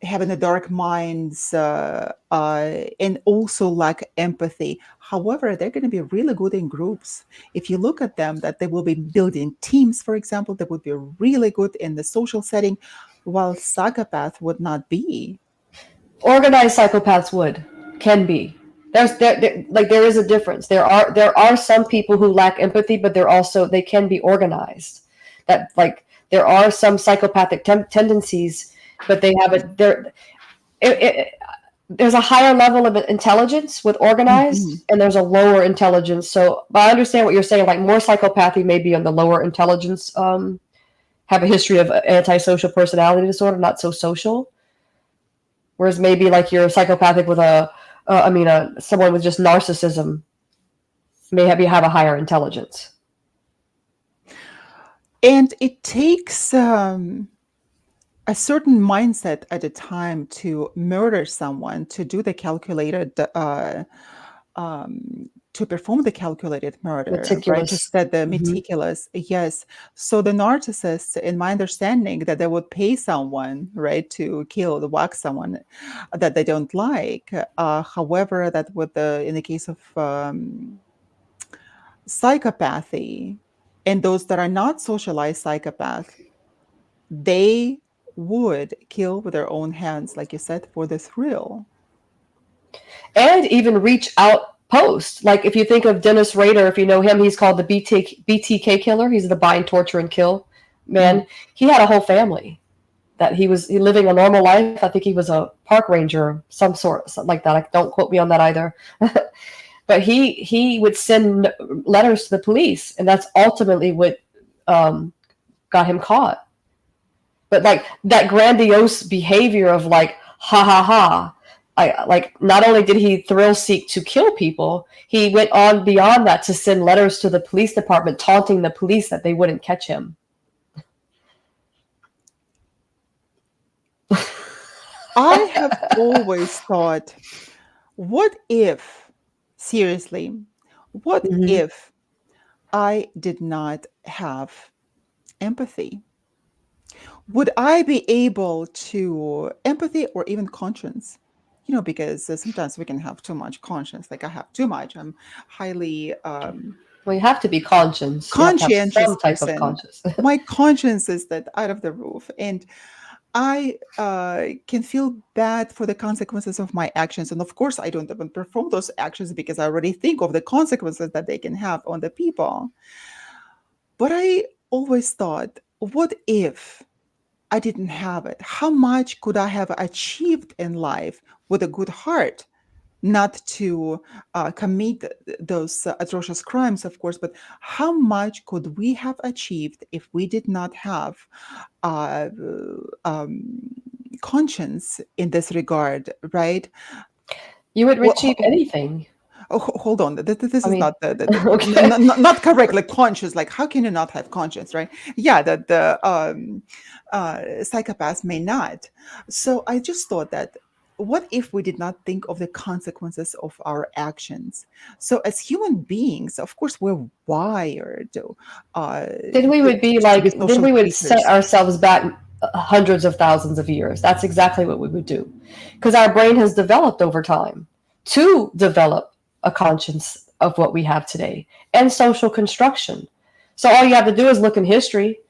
having the dark minds, and also lack empathy. However, they're going to be really good in groups. If you look at them, that they will be building teams, for example, they would be really good in the social setting, while psychopath would not be. Organized psychopaths can be. There is a difference. There are some people who lack empathy, but they can be organized. That like there are some psychopathic tendencies, but they have a there. There's a higher level of intelligence with organized, Mhm. and there's a lower intelligence. So, but I understand what you're saying. Like more psychopathy may be on the lower intelligence. Have a history of antisocial personality disorder, not so social. Whereas maybe like you're psychopathic with someone with just narcissism may have a higher intelligence. And it takes a certain mindset at a time to murder someone, to do the calculated, to perform the calculated murder, right? To Meticulous. set the Hmm. meticulous, yes. So the narcissist, in my understanding, that they would pay someone, right, to kill, to whack someone that they don't like. However, that would, in the case of psychopathy, and those that are not socialized psychopath, they would kill with their own hands, like you said, for the thrill. And even reach out post. Like if you think of Dennis Rader, if you know him, he's called the BTK killer. He's the bind, torture, and kill Mhm. man. He had a whole family that he living a normal life. I think he was a park ranger, some sort, something like that. Like, don't quote me on that either. But he would send letters to the police, and that's ultimately what um, got him caught. But like that grandiose behavior of like ha ha ha, I like not only did he thrill seek to kill people, he went on beyond that to send letters to the police department taunting the police that they wouldn't catch him. I have always thought, what if, seriously, what Hmm. if I did not have empathy? Would I be able to empathy or even conscience? Because sometimes we can have too much conscience. Like I have too much. I'm highly Well, you have to be conscious. You have to have conscientious some type of person. conscious. My conscience is that out of the roof, and I can feel bad for the consequences of my actions. And of course, I don't even perform those actions because I already think of the consequences that they can have on the people. But I always thought, what if I didn't have it? How much could I have achieved in life with a good heart? Not to commit those atrocious crimes, of course, but how much could we have achieved if we did not have uh, um, conscience in this regard, right? You would Well, achieve anything. hold on. This I is mean, not okay. not correct. Like conscience, like how can you not have conscience, right? Yeah, that the psychopaths may not. So I just thought that what if we did not think of the consequences of our actions? So as human beings, of course, we're wired uh, Then we would be to be like, then social we would set creatures. ourselves back hundreds of thousands of years. That's exactly what we would do. Because our brain has developed over time to develop a conscience of what we have today and social construction. So all you have to do is look in history.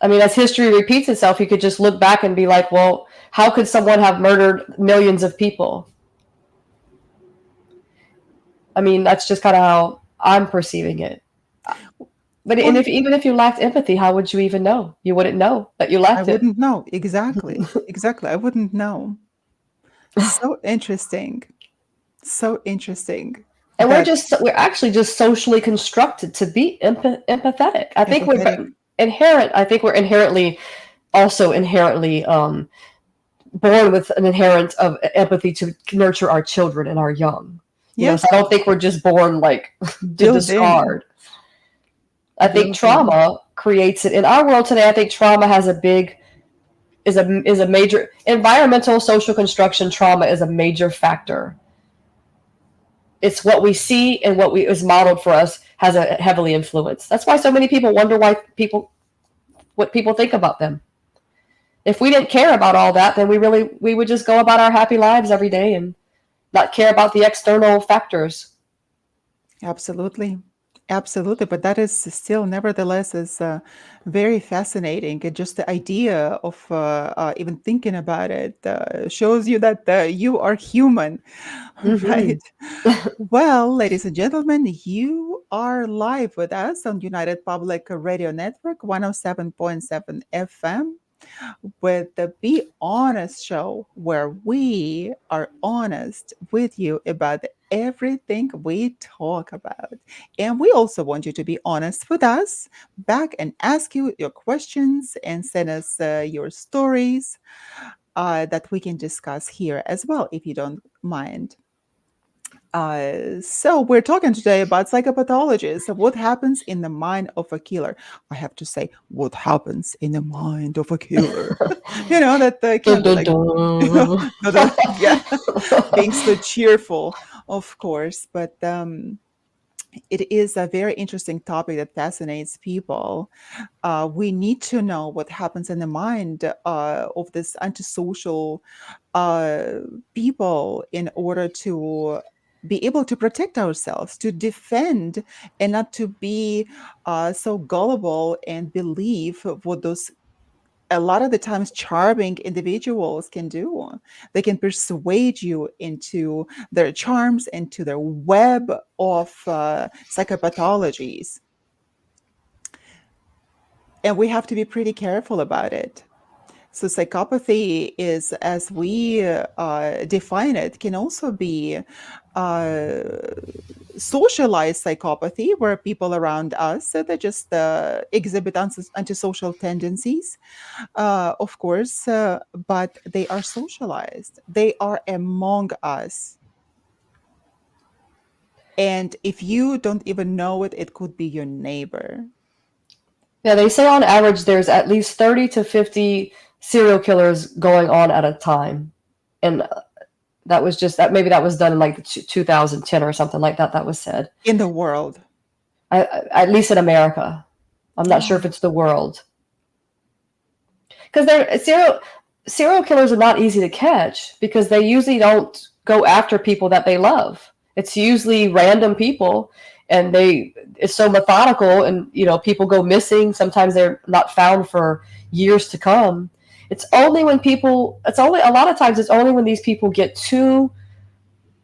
I mean, as history repeats itself, you could just look back and be like, well, how could someone have murdered millions of people? I mean, that's just kind of how I'm perceiving it. But Well, even if you lacked empathy, how would you even know? You wouldn't know that you I lacked it. wouldn't know. Exactly. Exactly. I wouldn't know. So interesting. So interesting And that we're actually just socially constructed to be empathetic. empathetic. I think we're inherently also inherently born with an inherent of empathy to nurture our children and our young. You know, so Yes, I don't think we're just born like to built in. discard. I think Built in. trauma creates it in our world today. I think trauma has a big is a major environmental social construction. Trauma is a major factor. It's what we see and what we is modeled for us has a heavily influence. That's why so many people wonder why people what people think about them. If we didn't care about all that, then we would just go about our happy lives every day and not care about the external factors. Absolutely. Absolutely. But that is still, nevertheless, is very fascinating. And just the idea of even thinking about it shows you that you are human, Mm-hmm. right? Well, ladies and gentlemen, you are live with us on United Public Radio Network 107.7 FM with the Be Honest show, where we are honest with you about everything we talk about. And we also want you to be honest with us back and ask you your questions and send us your stories that we can discuss here as well, if you don't mind. So we're talking today about psychopathology. So what happens in the mind of a killer? I have to say, what happens in the mind of a killer? That Dun, can be dun, like, dun. yeah, being so cheerful, of course. But it is a very interesting topic that fascinates people. We need to know what happens in the mind of this antisocial uh, people in order to be able to protect ourselves, to defend, and not to be so gullible and believe what those a lot of the times charming individuals can do. They can persuade you into their charms, into their web of psychopathologies. And we have to be pretty careful about it. So psychopathy is, as we define it, can also be uh, socialized psychopathy, where people around us they just exhibit antisocial tendencies, of course, but they are socialized. They are among us. And if you don't even know it, it could be your neighbor. Yeah, they say on average there's at least 30 to 50 serial killers going on at a time. And that was just that maybe that was done in like 2010 or something like that was said. In the world. At least in America. I'm not sure if it's the world. Because they're serial killers are not easy to catch because they usually don't go after people that they love. It's usually random people, and it's so methodical, and people go missing. Sometimes they're not found for years to come. It's only a lot of times it's only when these people get too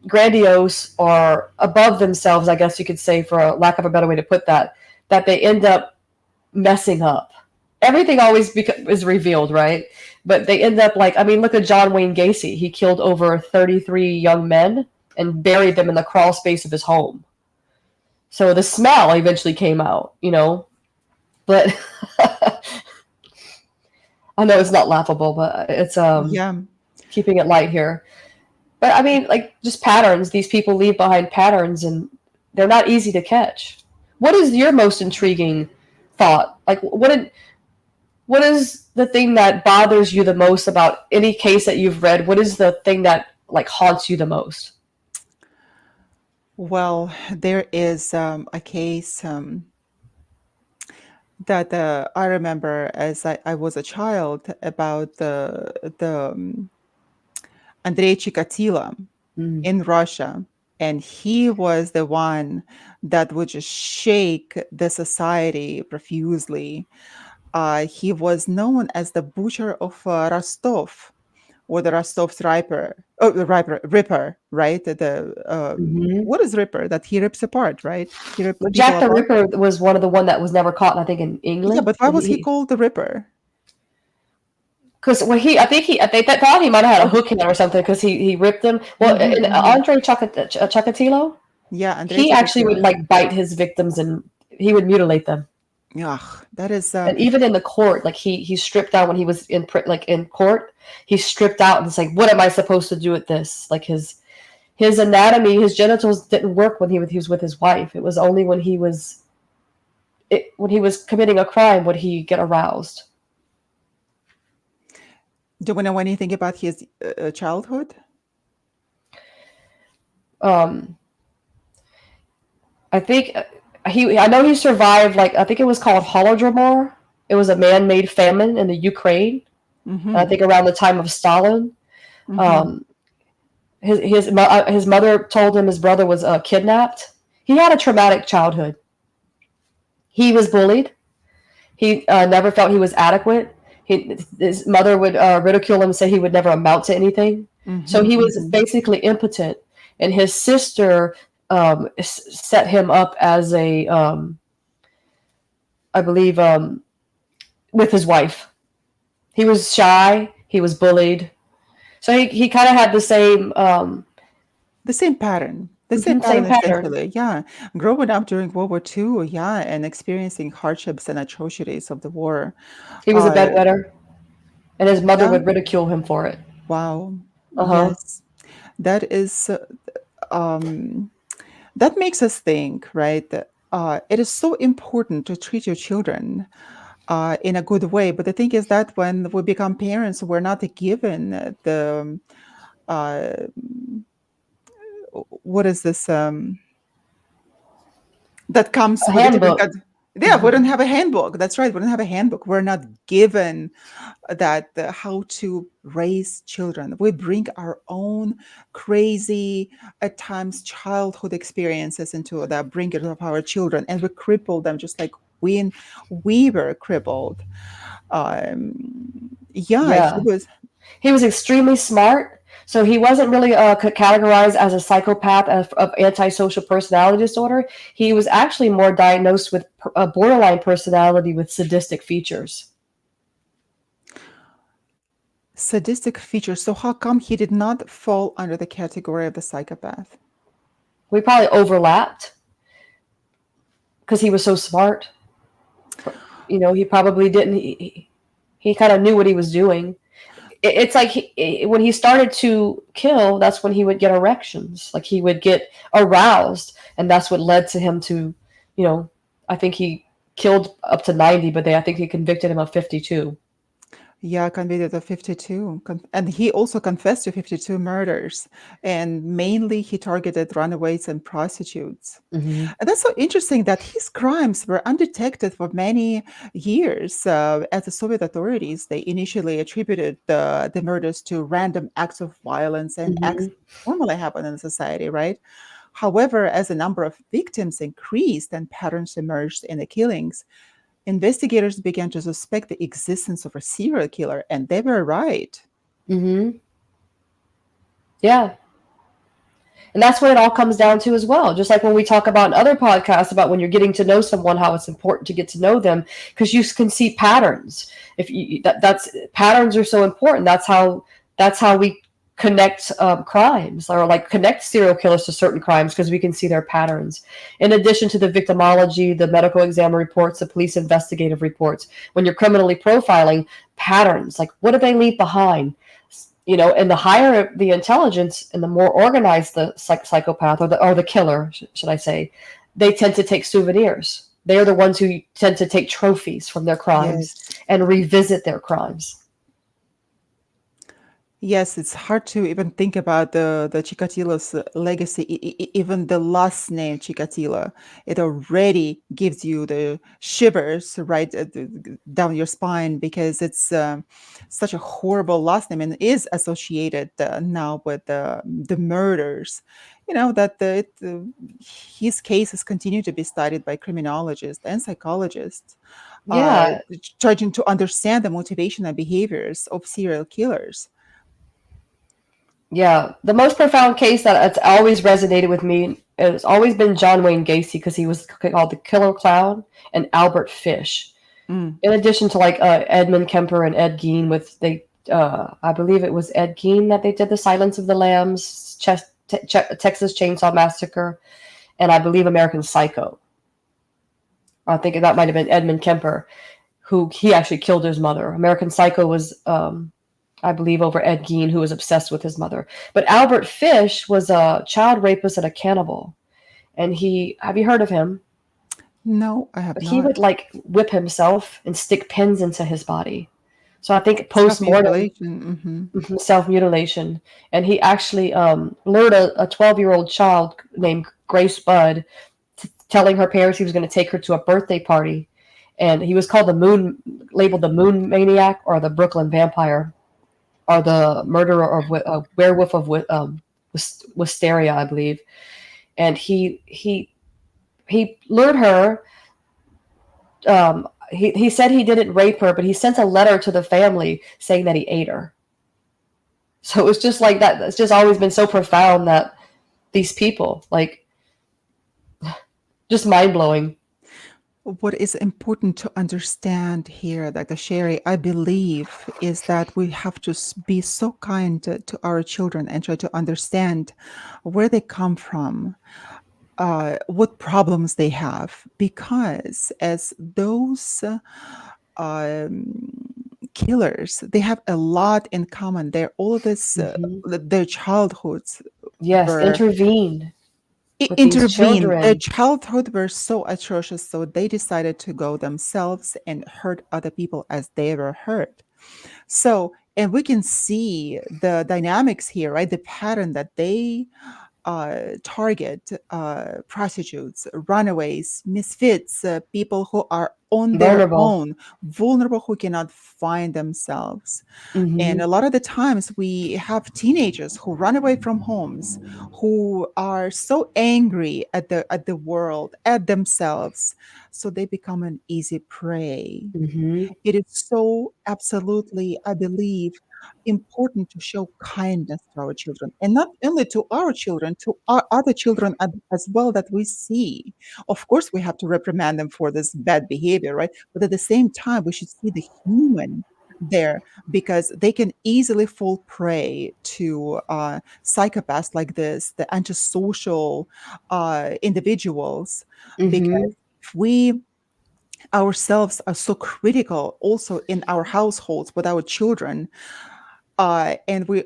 grandiose or above themselves, I guess you could say, for a lack of a better way to put that, that they end up messing up. Everything always is revealed, right? But they end up like, I mean, look at John Wayne Gacy. He killed over 33 young men and buried them in the crawl space of his home. So the smell eventually came out. But I know it's not laughable, but it's Yeah. keeping it light here. But I mean, like, just patterns. These people leave behind patterns, and they're not easy to catch. What is your most intriguing thought? Like, what is the thing that bothers you the most about any case that you've read? What is the thing that like haunts you the most? Well, there is a case that I remember as I was a child about the Andrei Chikatilo Mm. in Russia. And he was the one that would just shake the society profusely. He was known as the butcher of Rostov, or the Rostov's Ripper, right? Hmm. What is Ripper? That he rips apart, right? He rips Well, people Jack the apart. Ripper was one of the one that was never caught, I think, in Yeah, England. but why was he called the Ripper? Because I think they thought he might have had a Oh, hook in him or something because he ripped them. Well, mhm, and mhm. Andre Chikatilo, Yeah, Andrei he actually would Chikatilo. like bite his victims and he would mutilate them. Ugh, that is And even in the court, like he stripped down when he was in court, he stripped out and it's like, what am I supposed to do with this? Like his anatomy, his genitals didn't work when he was with his wife. It was only when he was committing a crime would he get aroused. Do we know anything about his childhood? Um, I think I know he survived, like, I think it was called Holodomor. It was a man-made famine in the Ukraine. I Mm-hmm. think around the time of Stalin. Mm-hmm. Um, his mother told him his brother was kidnapped. He had a traumatic childhood. He was bullied. He never felt he was adequate. His mother would ridicule him and say he would never amount to anything. So Mm-hmm. he was Mm-hmm. basically impotent. And his sister set him up as I believe, with his wife. He was shy. He was bullied. So he kind of had the same The same pattern. The same same pattern, pattern. essentially. Yeah. Growing up during World War II, yeah, and experiencing hardships and atrocities of the war. He was a Uh, bedwetter, and his mother yeah. would ridicule him for it. Wow. Uh huh. Yes. That is, um, that makes us think, right? That, it is so important to treat your children in a good way. But the thing is that when we become parents, we're not given the uh, what is this that comes A with a different handbook. kind. Yeah, we don't have a handbook. That's right. We don't have a handbook. We're not given that how to raise children. We bring our own crazy, at times, childhood experiences into the bringing of our children, and we cripple them just like we were crippled. Yeah, he Yeah. was. He was extremely smart, so he wasn't really categorized as a psychopath of antisocial personality disorder. He was actually more diagnosed with a borderline personality with sadistic features. Sadistic features. So how come he did not fall under the category of the psychopath? We probably overlapped because he was so smart. He probably didn't. He kind of knew what he was doing. It's like when he started to kill, that's when he would get erections. Like he would get aroused, and that's what led to him to, you know, I think he killed up to 90, but I think he convicted him of 52. Yeah, convicted of 52. And he also confessed to 52 murders. And mainly he targeted runaways and prostitutes. Hmm. And that's so interesting that his crimes were undetected for many years. As the Soviet authorities, they initially attributed the murders to random acts of violence and acts Hmm. that normally happen in society, right? However, as the number of victims increased and patterns emerged in the killings, investigators began to suspect the existence of a serial killer, and they were right. Mm-hmm. Yeah. And that's what it all comes down to as well. Just like when we talk about in other podcasts about when you're getting to know someone, how it's important to get to know them because you can see patterns. If you that's patterns are so important. That's how we connect crimes or like connect serial killers to certain crimes because we can see their patterns. In addition to the victimology, the medical exam reports, the police investigative reports, when you're criminally profiling patterns, like what do they leave behind? And the higher the intelligence and the more organized the psychopath or the killer, should I say, they tend to take souvenirs. They are the ones who tend to take trophies from their crimes Yes. and revisit their crimes. Yes, it's hard to even think about the Chikatilo's legacy. Even the last name Chikatilo, it already gives you the shivers right down your spine because it's such a horrible last name and is associated now with the murders. That his cases continue to be studied by criminologists and psychologists, uh, Yeah, trying to understand the motivation and behaviors of serial killers. yeah. The most profound case that it's always resonated with me has always been John Wayne Gacy because he was called the Killer Clown and Albert Fish. Mm. In addition to like Edmund Kemper and Ed Gein, I believe it was Ed Gein that they did the Silence of the Lambs, Texas Chainsaw Massacre, and I believe American Psycho. I think that might have been Edmund Kemper, who he actually killed his mother. American Psycho was, I believe, over Ed Gein, who was obsessed with his mother. But Albert Fish was a child rapist and a cannibal, and have you heard of him? No, I have But he not. would like whip himself and stick pins into his body. So I think post mortem Self-mutilation. self mutilation, and he actually lured a 12-year-old child named Grace Budd, telling her parents he was going to take her to a birthday party, and he was called labeled the Moon Maniac or the Brooklyn Vampire, or the murderer of werewolf of Wisteria, I believe. And he lured her. He said he didn't rape her, but he sent a letter to the family saying that he ate her. So it was just like that. It's just always been so profound that these people, like, just mind blowing. What is important to understand here, Dr. Sherry, I believe, is that we have to be so kind to our children and try to understand where they come from, what problems they have, because as those um, killers, they have a lot in common. They're all this, Hmm. their childhoods Yes, were intervene with these intervene. Their children. childhood were so atrocious, so they decided to go themselves and hurt other people as they were hurt. So, and we can see the dynamics here, right? The pattern that they target prostitutes, runaways, misfits, people who are on their Vulnerable. own, vulnerable, who cannot find themselves. And Hmm. a lot of the times we have teenagers who run away from homes, who are so angry at the world, at themselves, so they become an easy prey. Hmm. It is so absolutely, I believe, important to show kindness to our children, and not only to our children, to our other children as well that we see. Of course, we have to reprimand them for this bad behavior, right? But at the same time, we should see the human there because they can easily fall prey to psychopaths like this, the antisocial individuals, because Hmm. if we ourselves are so critical also in our households with our children, and we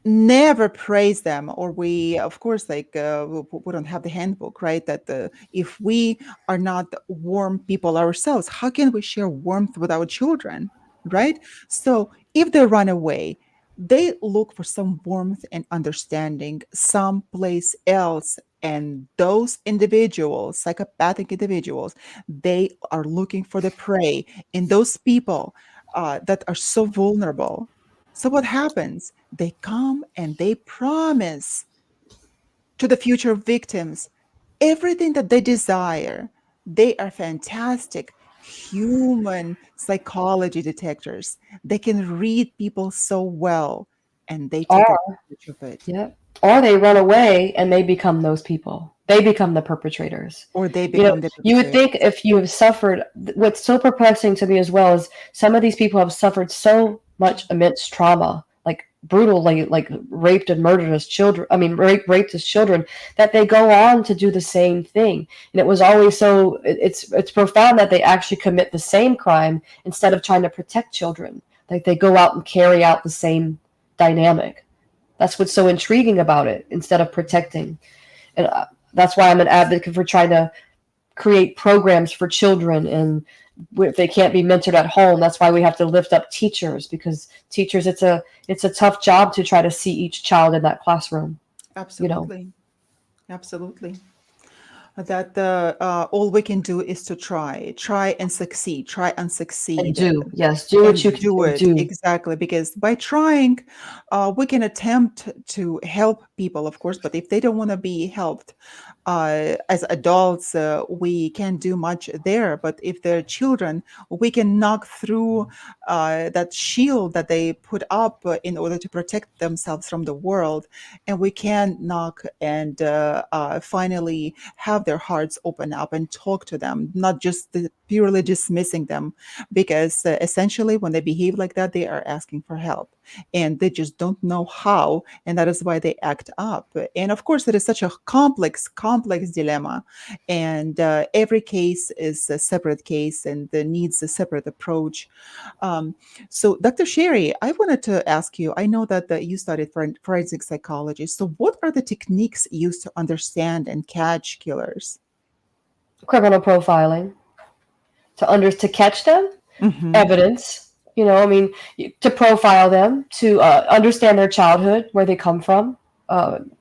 never praise them, or we of course like we don't have the handbook, right, that if we are not warm people ourselves, how can we share warmth with our children, right? So if they run away, they look for some warmth and understanding someplace else, and those individuals, psychopathic individuals, they are looking for the prey in those people that are so vulnerable. So what happens? They come and they promise to the future victims, everything that they desire. They are fantastic human psychology detectors. They can read people so well, and they take Or advantage of it, yeah, or they run away and they become those people. They become the perpetrators. or they You know, become the you would think perpetrators. if you have suffered, what's so perplexing to me as well is some of these people have suffered so much immense trauma, like brutally, like raped and murdered as children. I mean, raped as children, that they go on to do the same thing. And it was always so. It's profound that they actually commit the same crime instead of trying to protect children. Like they go out and carry out the same dynamic. That's what's so intriguing about it. Instead of protecting, and that's why I'm an advocate for trying to create programs for children, and if they can't be mentored at home, that's why we have to lift up teachers, because teachers, it's a tough job to try to see each child in that classroom, you know. Absolutely. Absolutely. That all we can do is to try and succeed, try and And succeed, do, yes, do what you and can do and it do. exactly, because by trying, we can attempt to help people, of course, but if they don't want to be helped, as adults, we can't do much there. But if they're children, we can knock through that shield that they put up in order to protect themselves from the world, and we can knock and finally have their hearts open up and talk to them, not just purely dismissing them, because essentially when they behave like that, they are asking for help and they just don't know how, and that is why they act up. And of course, it is such a complex dilemma, and every case is a separate case and needs a separate approach. um, so, Dr. Sherry, I wanted to ask you, I know that you studied forensic psychology. So, what are the techniques used to understand and catch killers? Criminal profiling to catch them, Hmm. evidence. You know, I mean, to profile them, to understand their childhood, where they come from,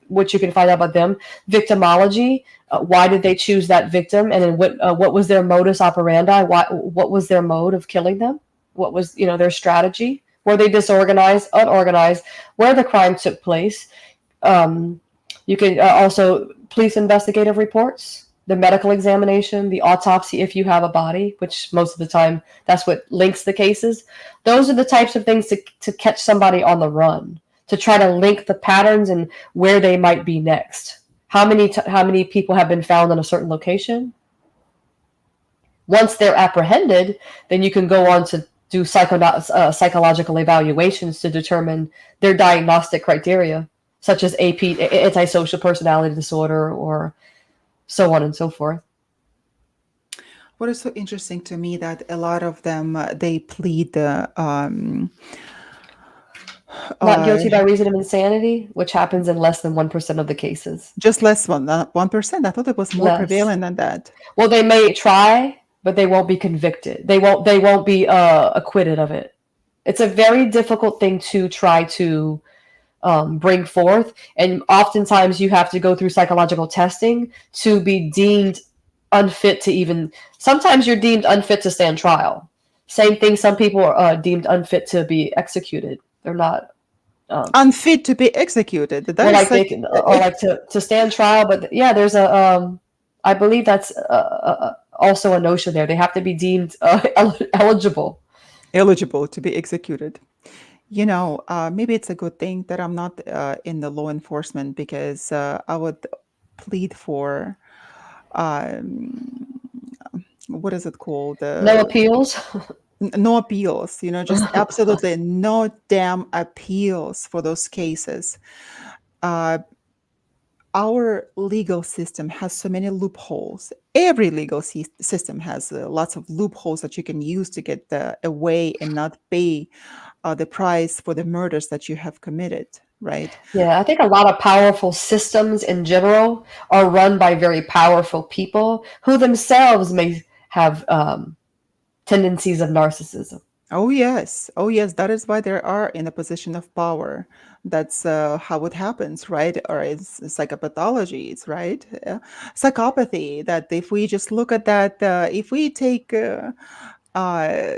what you can find out about them, victimology. Why did they choose that victim, and then what was their modus operandi? What was their mode of killing them? What was, you know, their strategy? Were they disorganized, unorganized? Where the crime took place? Um, you can also police investigative reports, the medical examination, the autopsy if you have a body, which most of the time that's what links the cases. Those are the types of things to catch somebody on the run, to try to link the patterns and where they might be next. How many people have been found in a certain location? Once they're apprehended, then you can go on to do psychological evaluations to determine their diagnostic criteria, such as AP, antisocial personality disorder, or so on and so forth. What is so interesting to me that a lot of them they plead Not uh, guilty by reason of insanity, which happens in less than 1% of the cases. just less 1%. I thought it was more Less. prevalent than that. Well, they may try, but they won't be convicted. They won't be acquitted of it. It's a very difficult thing to try to bring forth. And oftentimes you have to go through psychological testing to be deemed unfit to even, sometimes you're deemed unfit to stand trial. Same thing, some people are deemed unfit to be executed. They're not, um, Unfit to be executed. That or is like such. they can, or like to stand trial. But yeah, there's a, I believe that's also a notion there. They have to be deemed eligible. Eligible to be executed. Maybe it's a good thing that I'm not in the law enforcement, because I would plead for um, what is it called? No appeals. No appeals. Just absolutely no damn appeals for those cases. Uh, our legal system has so many loopholes. Every legal system has lots of loopholes that you can use to get away and not pay the price for the murders that you have committed, right? Yeah, I think a lot of powerful systems in general are run by very powerful people who themselves may have tendencies of narcissism. Oh, yes. Oh, yes. That is why they are in a position of power. That's how it happens, right? Or it's psychopathologies, right? Psychopathy. That if we just look at that, if we take uh,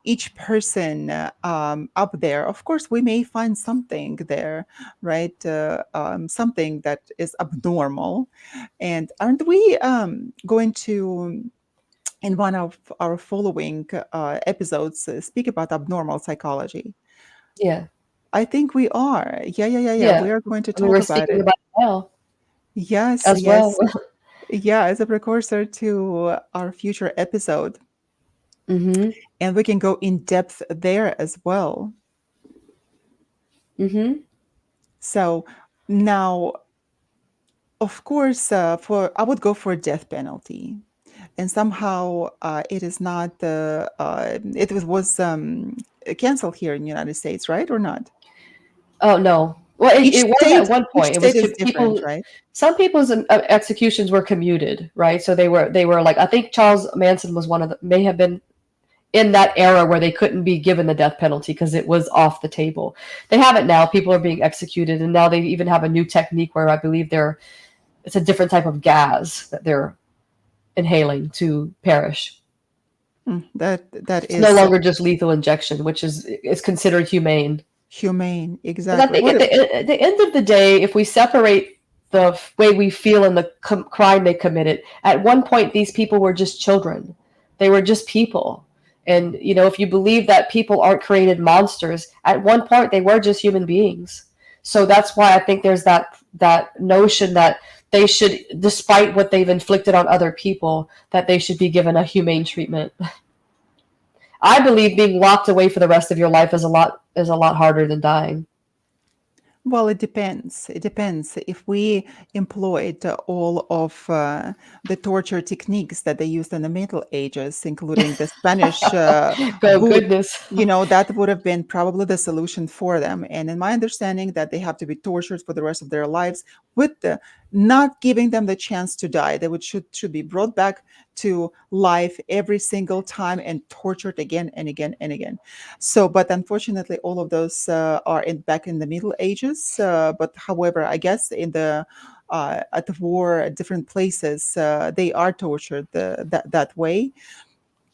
each person up there, of course, we may find something there, right? Something that is abnormal. And aren't we going to, in one of our following episodes, speak about abnormal psychology? Yeah. I think we are. Yeah. Yeah. We are going to I mean, we're talk about speaking it. about it now Yes, as well. yes. Yeah, as a precursor to our future episode. Mm-hmm. And we can go in depth there as well. Mm-hmm. So now, of course, for I would go for death penalty, and somehow it is not the it was canceled here in the United States, right, or not? Oh no. Well, it was at one Each point. It was state is different, people. right? Some people's executions were commuted, right? So they were like, I think Charles Manson was one of the, may have been in that era where they couldn't be given the death penalty because it was off the table. They have it now. People are being executed, and now they even have a new technique where I believe it's a different type of gas that they're inhaling to perish. That It's no is longer just lethal injection, which is considered humane. humane, Because I exactly. think What? at the end of the day, if we separate the way we feel and the crime they committed, at one point these people were just children. They were just people. And if you believe that people aren't created monsters, at one point they were just human beings. So that's why I think there's that notion that they should, despite what they've inflicted on other people, that they should be given a humane treatment. I believe being locked away for the rest of your life is a lot harder than dying. Well, it depends. It depends. If we employed all of the torture techniques that they used in the Middle Ages, including the Spanish Oh boot, goodness. that would have been probably the solution for them. And in my understanding, that they have to be tortured for the rest of their lives, with not giving them the chance to die. They should be brought back to life every single time and tortured again and again and again. So, but unfortunately, all of those are back in the Middle Ages. But however, I guess at the war, at different places, they are tortured that way.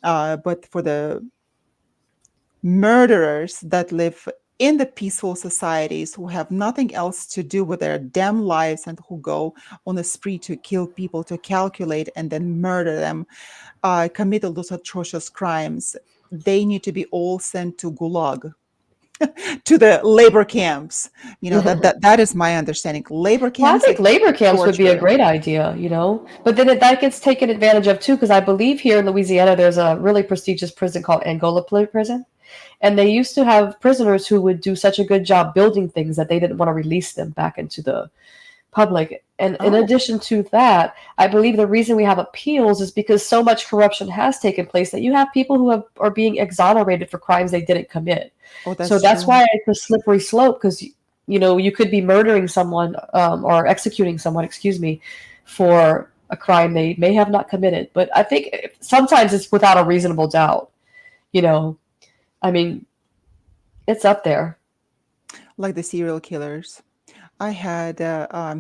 But for the murderers that live in the peaceful societies, who have nothing else to do with their damn lives, and who go on a spree to kill people, to calculate and then murder them, commit all those atrocious crimes, they need to be all sent to Gulag, to the labor camps. That is my understanding. Labor Well, I camps, think labor camps would be a torture. great idea. But then that gets taken advantage of too, because I believe here in Louisiana there's a really prestigious prison called Angola Prison, and they used to have prisoners who would do such a good job building things that they didn't want to release them back into the public. And in Oh, addition to that, I believe the reason we have appeals is because so much corruption has taken place that you have people who are being exonerated for crimes they didn't commit. oh, So that's that's true. why it's a slippery slope, because you could be murdering someone, or executing someone, excuse me, for a crime they may have not committed. But I think sometimes it's without a reasonable doubt. You know, I mean, it's up there. Like the serial killers. I had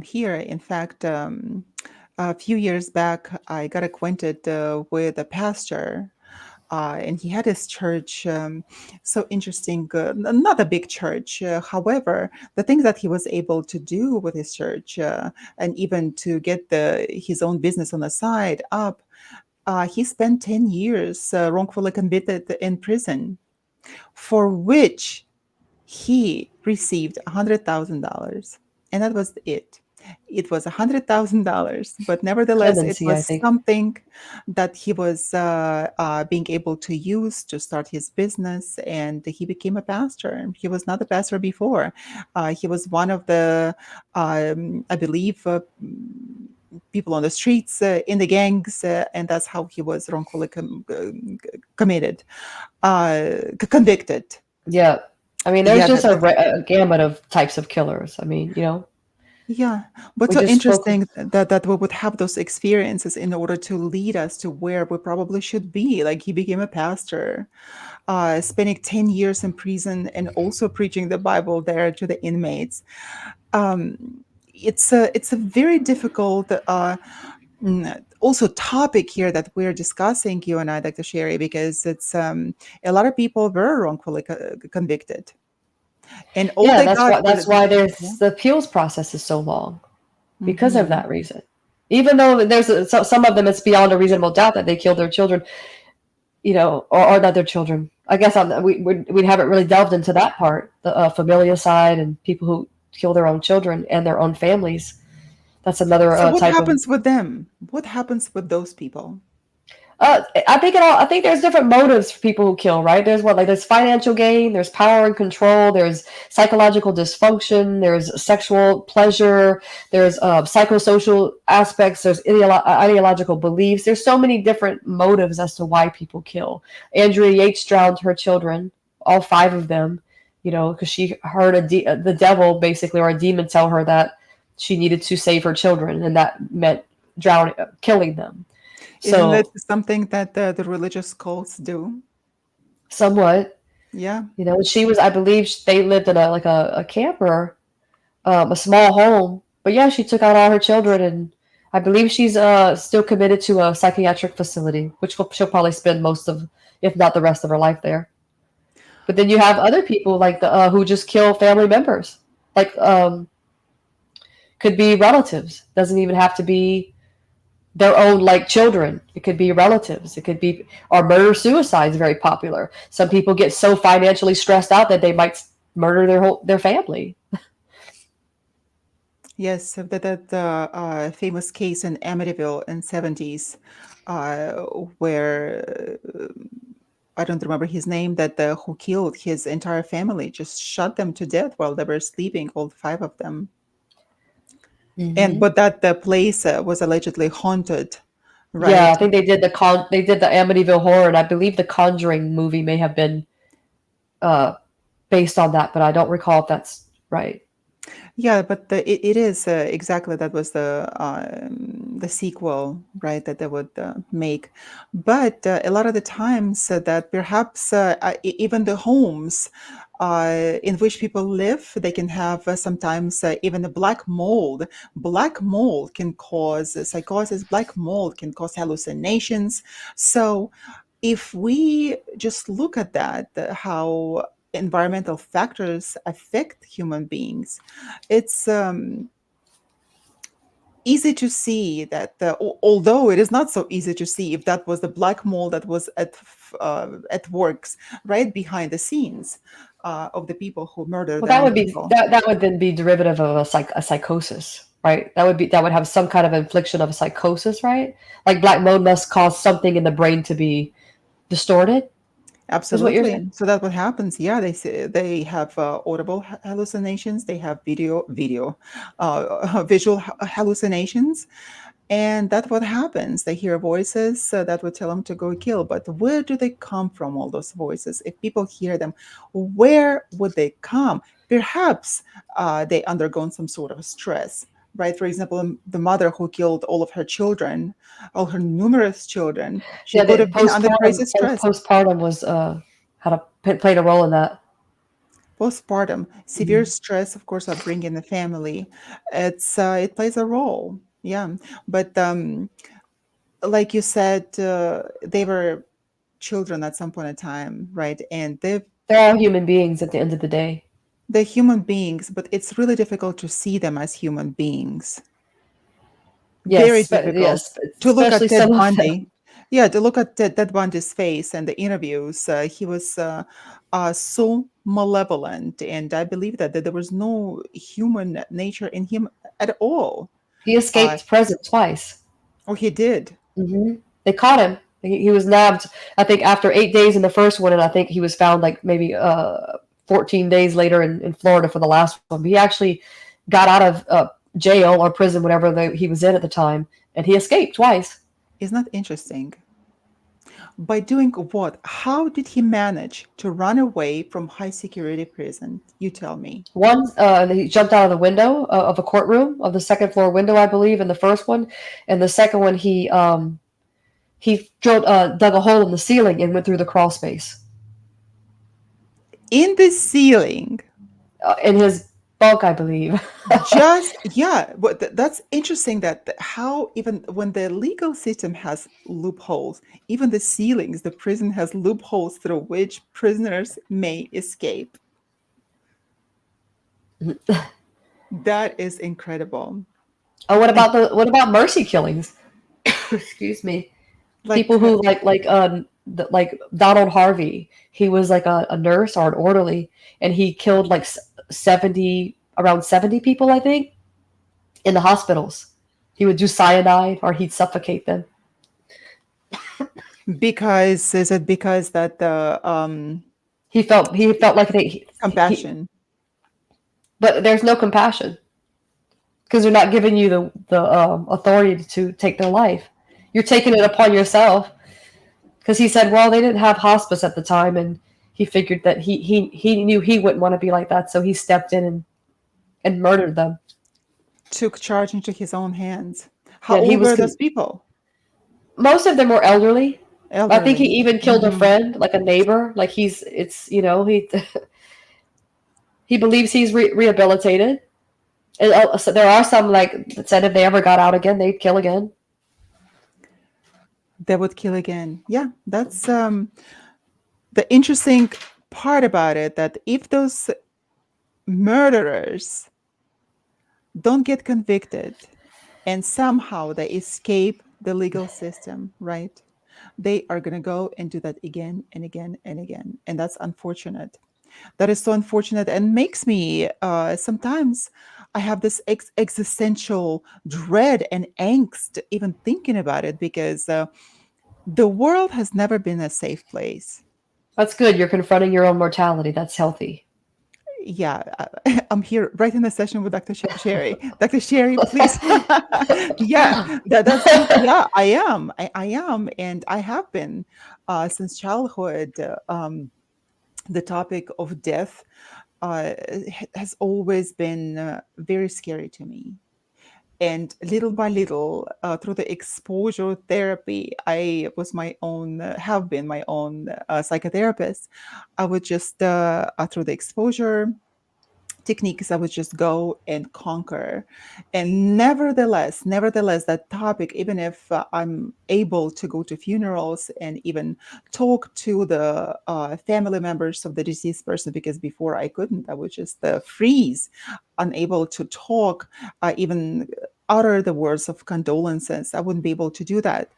here, in fact, a few years back, I got acquainted with a pastor, and he had his church. So interesting, not a big church. However, the things that he was able to do with his church, and even to get his own business on the side up, he spent 10 years wrongfully convicted in prison, for which he received $100,000, and that was it. It was $100,000, but nevertheless, it Clemency, I was think. something that he was being able to use to start his business, and he became a pastor. He was not a pastor before. He was one of the, I believe, people on the streets, in the gangs, and that's how he was wrongfully committed, convicted. Yeah. I mean, there's Yeah, just a gamut of types of killers. I mean, yeah, but we so just focus. interesting that we would have those experiences in order to lead us to where we probably should be. Like, he became a pastor, spending 10 years in prison and also preaching the Bible there to the inmates. Um, it's a very difficult also topic here that we're discussing, you and I, Dr. Sherry, because it's a lot of people were wrongfully convicted, and all Yeah, they got that's was why yeah. there's the appeals process is so long because of Hmm. that reason. Even though some of them, it's beyond a reasonable doubt that they killed their children, or not their children. I guess we haven't really delved into that part, the familial side and people who kill their own children and their own families. That's another So what type of. happens with them? What happens with those people? I think there's different motives for people who kill, right? There's financial gain, there's power and control, there's psychological dysfunction, there's sexual pleasure, there's psychosocial aspects, there's ideological beliefs. There's so many different motives as to why people kill. Andrea Yates drowned her children, all five of them, because she heard the devil basically, or a demon, tell her that she needed to save her children, and that meant killing them. Isn't that So something that the religious cults do? somewhat, Yeah. she was, I believe, they lived in a camper, a small home. But yeah, she took out all her children, and I believe she's still committed to a psychiatric facility, which she'll probably spend most of, if not the rest of her life there. But then you have other people like the who just kill family members, like could be relatives. Doesn't even have to be their own like children. It could be relatives. It could be, or murder suicide is very popular. Some people get so financially stressed out that they might murder their family. Yes, so that famous case in Amityville in 70s, uh, where I don't remember his name, that who killed his entire family, just shot them to death while they were sleeping, all five of them. And Hmm. but that the place was allegedly haunted, Yeah, right? I think they did the Amityville Horror, and I believe the Conjuring movie may have been uh, based on that, but I don't recall if that's right. Yeah, but it is exactly that was the sequel, right? That they would make, but a lot of the times that perhaps even the homes in which people live, they can have sometimes even a black mold. Black mold can cause psychosis. Black mold can cause hallucinations. So if we just look at that, how environmental factors affect human beings, it's easy to see that although it is not so easy to see if that was the black mold that was at works right behind the scenes of the people who murder Well, their that own would be people. that would then be derivative of a psychosis, right? That would have some kind of infliction of a psychosis, right? Like black mold must cause something in the brain to be distorted, is what you're saying? Absolutely. So that's what happens. Yeah, they say they have audible hallucinations. They have visual hallucinations, and that's what happens. They hear voices that would tell them to go kill. But where do they come from? All those voices. If people hear them, where would they come? Perhaps they undergone some sort of stress. Right. For example, the mother who killed all of her children, all her numerous children, she Yeah, could the have been under crazy stress. postpartum was had played a role in that. Postpartum, severe Mhm. stress, of course, upbringing the family. It plays a role. Yeah, but like you said, they were children at some point in time, right? And They're all human beings at the end of the day. they're human beings, but it's really difficult to see them as human beings. Very difficult Yes, to look especially at Ted some of them. Bundy. Yeah, to look at Ted Bundy's face and the interviews, he was so malevolent, and I believe that there was no human nature in him at all. He Uh, escaped prison twice. oh, he did. They caught him. He was nabbed, I think, after 8 days in the first one, and I think he was found like maybe 14 days later in Florida for the last one. But he actually got out of jail or prison, whatever he was in at the time, and he escaped twice. Isn't that interesting? By doing what? How did he manage to run away from high security prison? You tell me. One, he jumped out of the window of a courtroom, of the second floor window, I believe, in the first one, and the second one he dug a hole in the ceiling and went through the crawl space. In the ceiling. In his bunk, I believe. Just, yeah, but that's interesting that how even when the legal system has loopholes, even the ceilings, the prison has loopholes through which prisoners may escape. That is incredible. Oh, And what about mercy killings? Excuse me. People like, who like Donald Harvey. He was like a nurse or an orderly, and he killed like 70 around 70 people, I think, in the hospitals. He would do cyanide or he'd suffocate them. because is it because that the He felt like compassion? but there's no compassion because they're not giving you the authority to take their life. You're taking it upon yourself because he said, well, they didn't have hospice at the time, and he figured that he knew he wouldn't want to be like that, so he stepped in and murdered them. Took charge into his own hands. Yeah, How and he old was were those people? most of them were elderly. I think he Elderly. even killed a Mhm. friend, like a neighbor. Like he he believes he's rehabilitated. And so there are some like that said if they ever got out again, they'd kill again. They would kill again. Yeah, that's the interesting part about it, that if those murderers don't get convicted and somehow they escape the legal system, right? They are going to go and do that again and again and again. And that's unfortunate. That is so unfortunate and makes me sometimes I have this existential dread and angst even thinking about it, because the world has never been a safe place. That's good. You're confronting your own mortality. That's healthy. Yeah, I'm here right in the session with Dr. Sherry. Dr. Sherry, please. Yeah, yeah, I am. I am, and I have been since childhood. The topic of death has always been very scary to me. And little by little, through the exposure therapy, I was my own, have been my own psychotherapist. I would just, through the exposure techniques, I would just go and conquer. And nevertheless, that topic, even if I'm able to go to funerals and even talk to the family members of the deceased person, because before I couldn't, I would just freeze, unable to talk, even utter the words of condolences. I wouldn't be able to do that.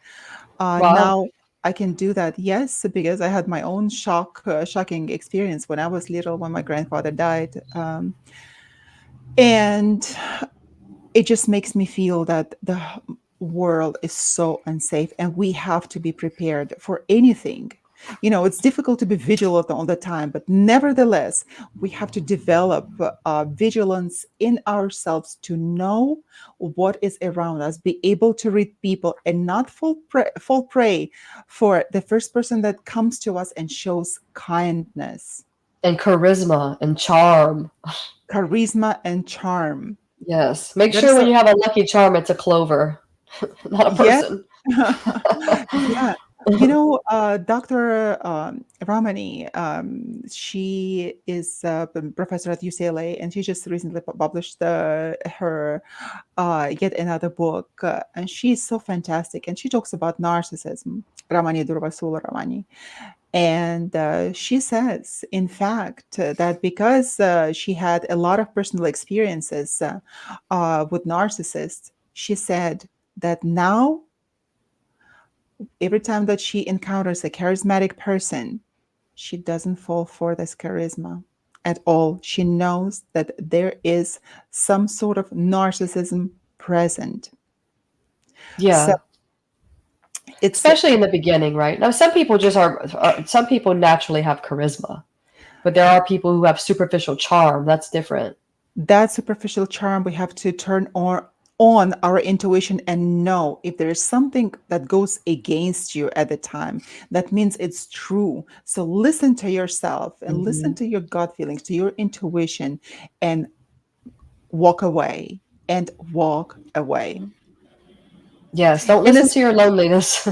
Wow. Now I can do that, yes, because I had my own shocking experience when I was little, when my grandfather died. And it just makes me feel that the world is so unsafe and we have to be prepared for anything. It's difficult to be vigilant all the time, but nevertheless, we have to develop vigilance in ourselves to know what is around us, be able to read people, and not fall prey for the first person that comes to us and shows kindness, And charisma and charm. charisma, and charm. Yes. Make That sure is when so. you have a lucky charm, it's a clover, not a Yeah. person. Yeah. Dr. Ramani, she is a professor at UCLA, and she just recently published her yet another book, and she's so fantastic. And she talks about narcissism, Ramani Durvasula Ramani. And she says, in fact, that because she had a lot of personal experiences with narcissists, she said that now every time that she encounters a charismatic person, she doesn't fall for this charisma at all. She knows that there is some sort of narcissism present. So Yeah. it's Especially in the beginning, right? Now, some people some people naturally have charisma, but there are people who have superficial charm. That's different. that superficial charm. We have to turn on our intuition and know if there is something that goes against you at the time. That means it's true. So listen to yourself and listen Hmm. to your gut feelings, to your intuition, and walk away and walk away. Yes, don't And listen to your loneliness.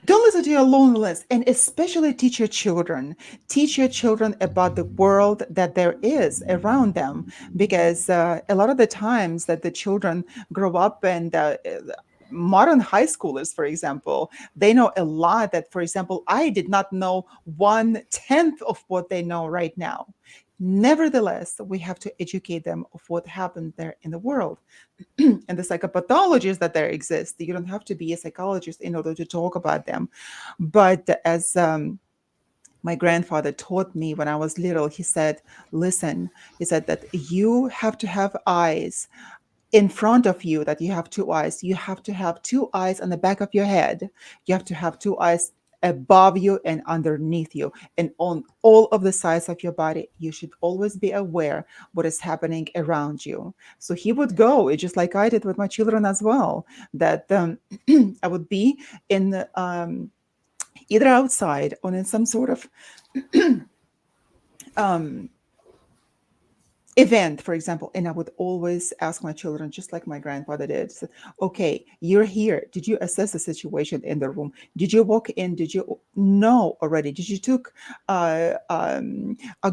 don't listen to your loneliness, and especially teach your children. Teach your children about the world that there is around them, because a lot of the times that the children grow up and modern high schoolers, for example, they know a lot that, for example, I did not know 1/10 of what they know right now. Nevertheless, we have to educate them of what happened there in the world. And the psychopathologies that there exist. You don't have to be a psychologist in order to talk about them. But as my grandfather taught me when I was little, he said, listen, he said that you have to have eyes in front of you, that you have two eyes. You have to have two eyes on the back of your head. You have to have two eyes above you and underneath you, and on all of the sides of your body. You should always be aware what is happening around you. So he would go, just like I did with my children as well, that I would be in either outside or in some sort of um, event, for example, and I would always ask my children, just like my grandfather did, said, okay, you're here. Did you assess the situation in the room? Did you walk in? Did you know already? Did you took a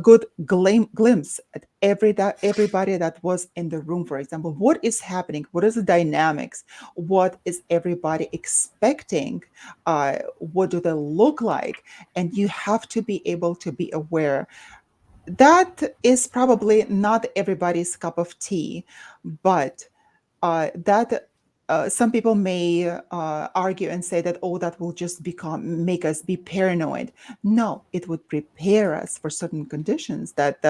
good glimpse at everybody that was in the room, for example? What is happening? What is the dynamics? What is everybody expecting? What do they look like? And you have to be able to be aware. That is probably not everybody's cup of tea, but that some people may argue and say that, oh, that will just make us be paranoid. No, it would prepare us for certain conditions that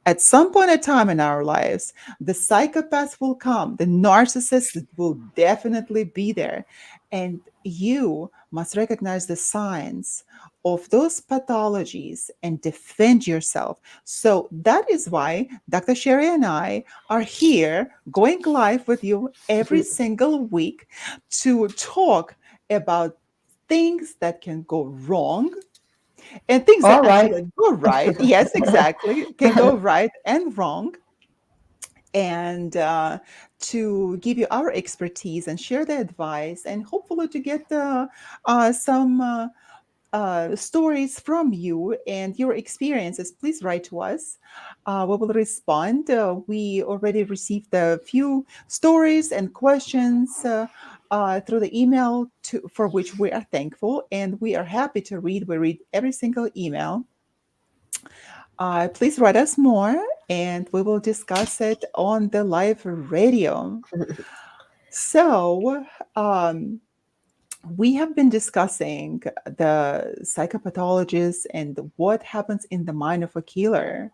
at some point in time in our lives, the psychopaths will come, the narcissists will definitely be there, and you must recognize the signs of those pathologies and defend yourself. So that is why Dr. Sherry and I are here going live with you every single week to talk about things that can go wrong and things that All right. actually go right. Yes, exactly. Can go right and wrong. And to give you our expertise and share the advice, and hopefully to get some stories from you and your experiences, please write to us. We will respond. We already received a few stories and questions through the email, for which we are thankful, and we are happy to read. We read every single email. Please write us more, and we will discuss it on the live radio. So, um, we have been discussing the psychopathologies and what happens in the mind of a killer.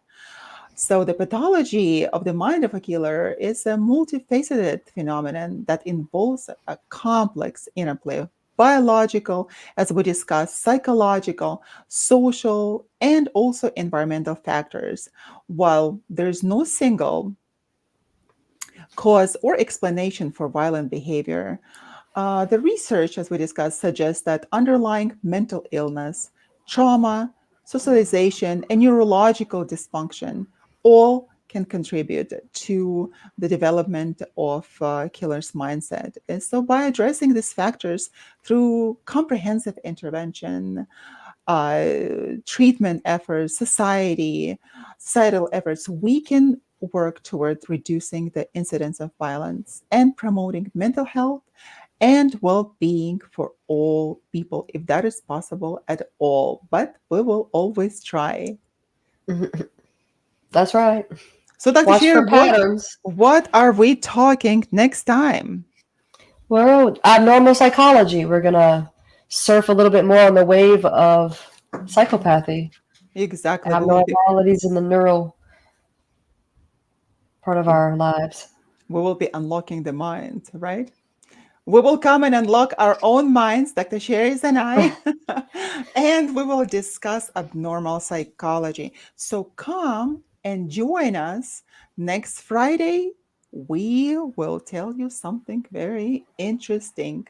So, the pathology of the mind of a killer is a multifaceted phenomenon that involves a complex interplay of biological, as we discussed, psychological, social, and also environmental factors. While there's no single cause or explanation for violent behavior, the research, as we discussed, suggests that underlying mental illness, trauma, socialization, and neurological dysfunction all can contribute to the development of killer's mindset. And so, by addressing these factors through comprehensive intervention, treatment efforts, societal efforts, we can work toward reducing the incidence of violence and promoting mental health and well-being for all people, if that is possible at all. But we will always try. That's right. So, Dr. Watch Sherry, for patterns. what are we talking next time? Well, abnormal psychology. We're going to surf a little bit more on the wave of psychopathy, Exactly. abnormalities in the neural part of our lives. We will be unlocking the mind, right? We will come and unlock our own minds, Dr. Sherry's and I, and we will discuss abnormal psychology. So come and join us next Friday. We will tell you something very interesting.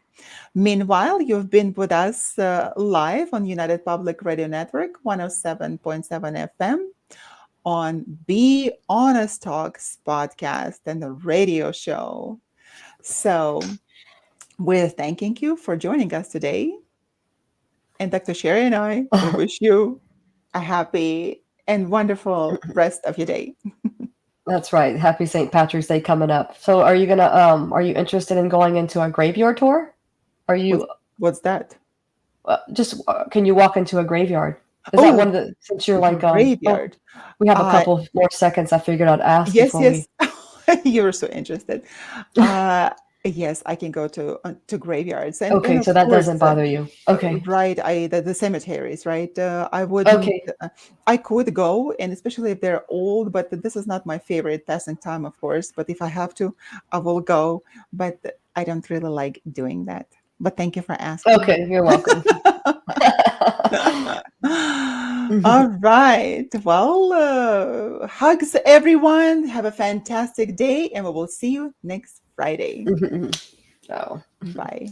Meanwhile, you've been with us live on United Public Radio Network, 107.7 FM, on Be Honest Talks podcast and the radio show. So We're thanking you for joining us today. And Dr. Sherry and I, we wish you a happy and wonderful rest of your day. That's right. Happy St. Patrick's Day coming up. So are you interested in going into a graveyard tour? Are What's, you what's that? can you walk into a graveyard? Is that one Oh, of the, since you're like, well, graveyard. we have a Uh, couple more seconds. I figured I'd ask yes, before we, yes. You're so interested. Yes, I can go to graveyards, and okay, of so that course, doesn't bother you. Okay. right. The cemeteries, right? I wouldn't. Okay. I could go, and especially if they're old. But this is not my favorite passing time, of course. But if I have to, I will go. But I don't really like doing that. But thank you for asking. Okay, you're welcome. All right. Well, hugs, everyone. Have a fantastic day, and we will see you next Friday. Oh. Bye.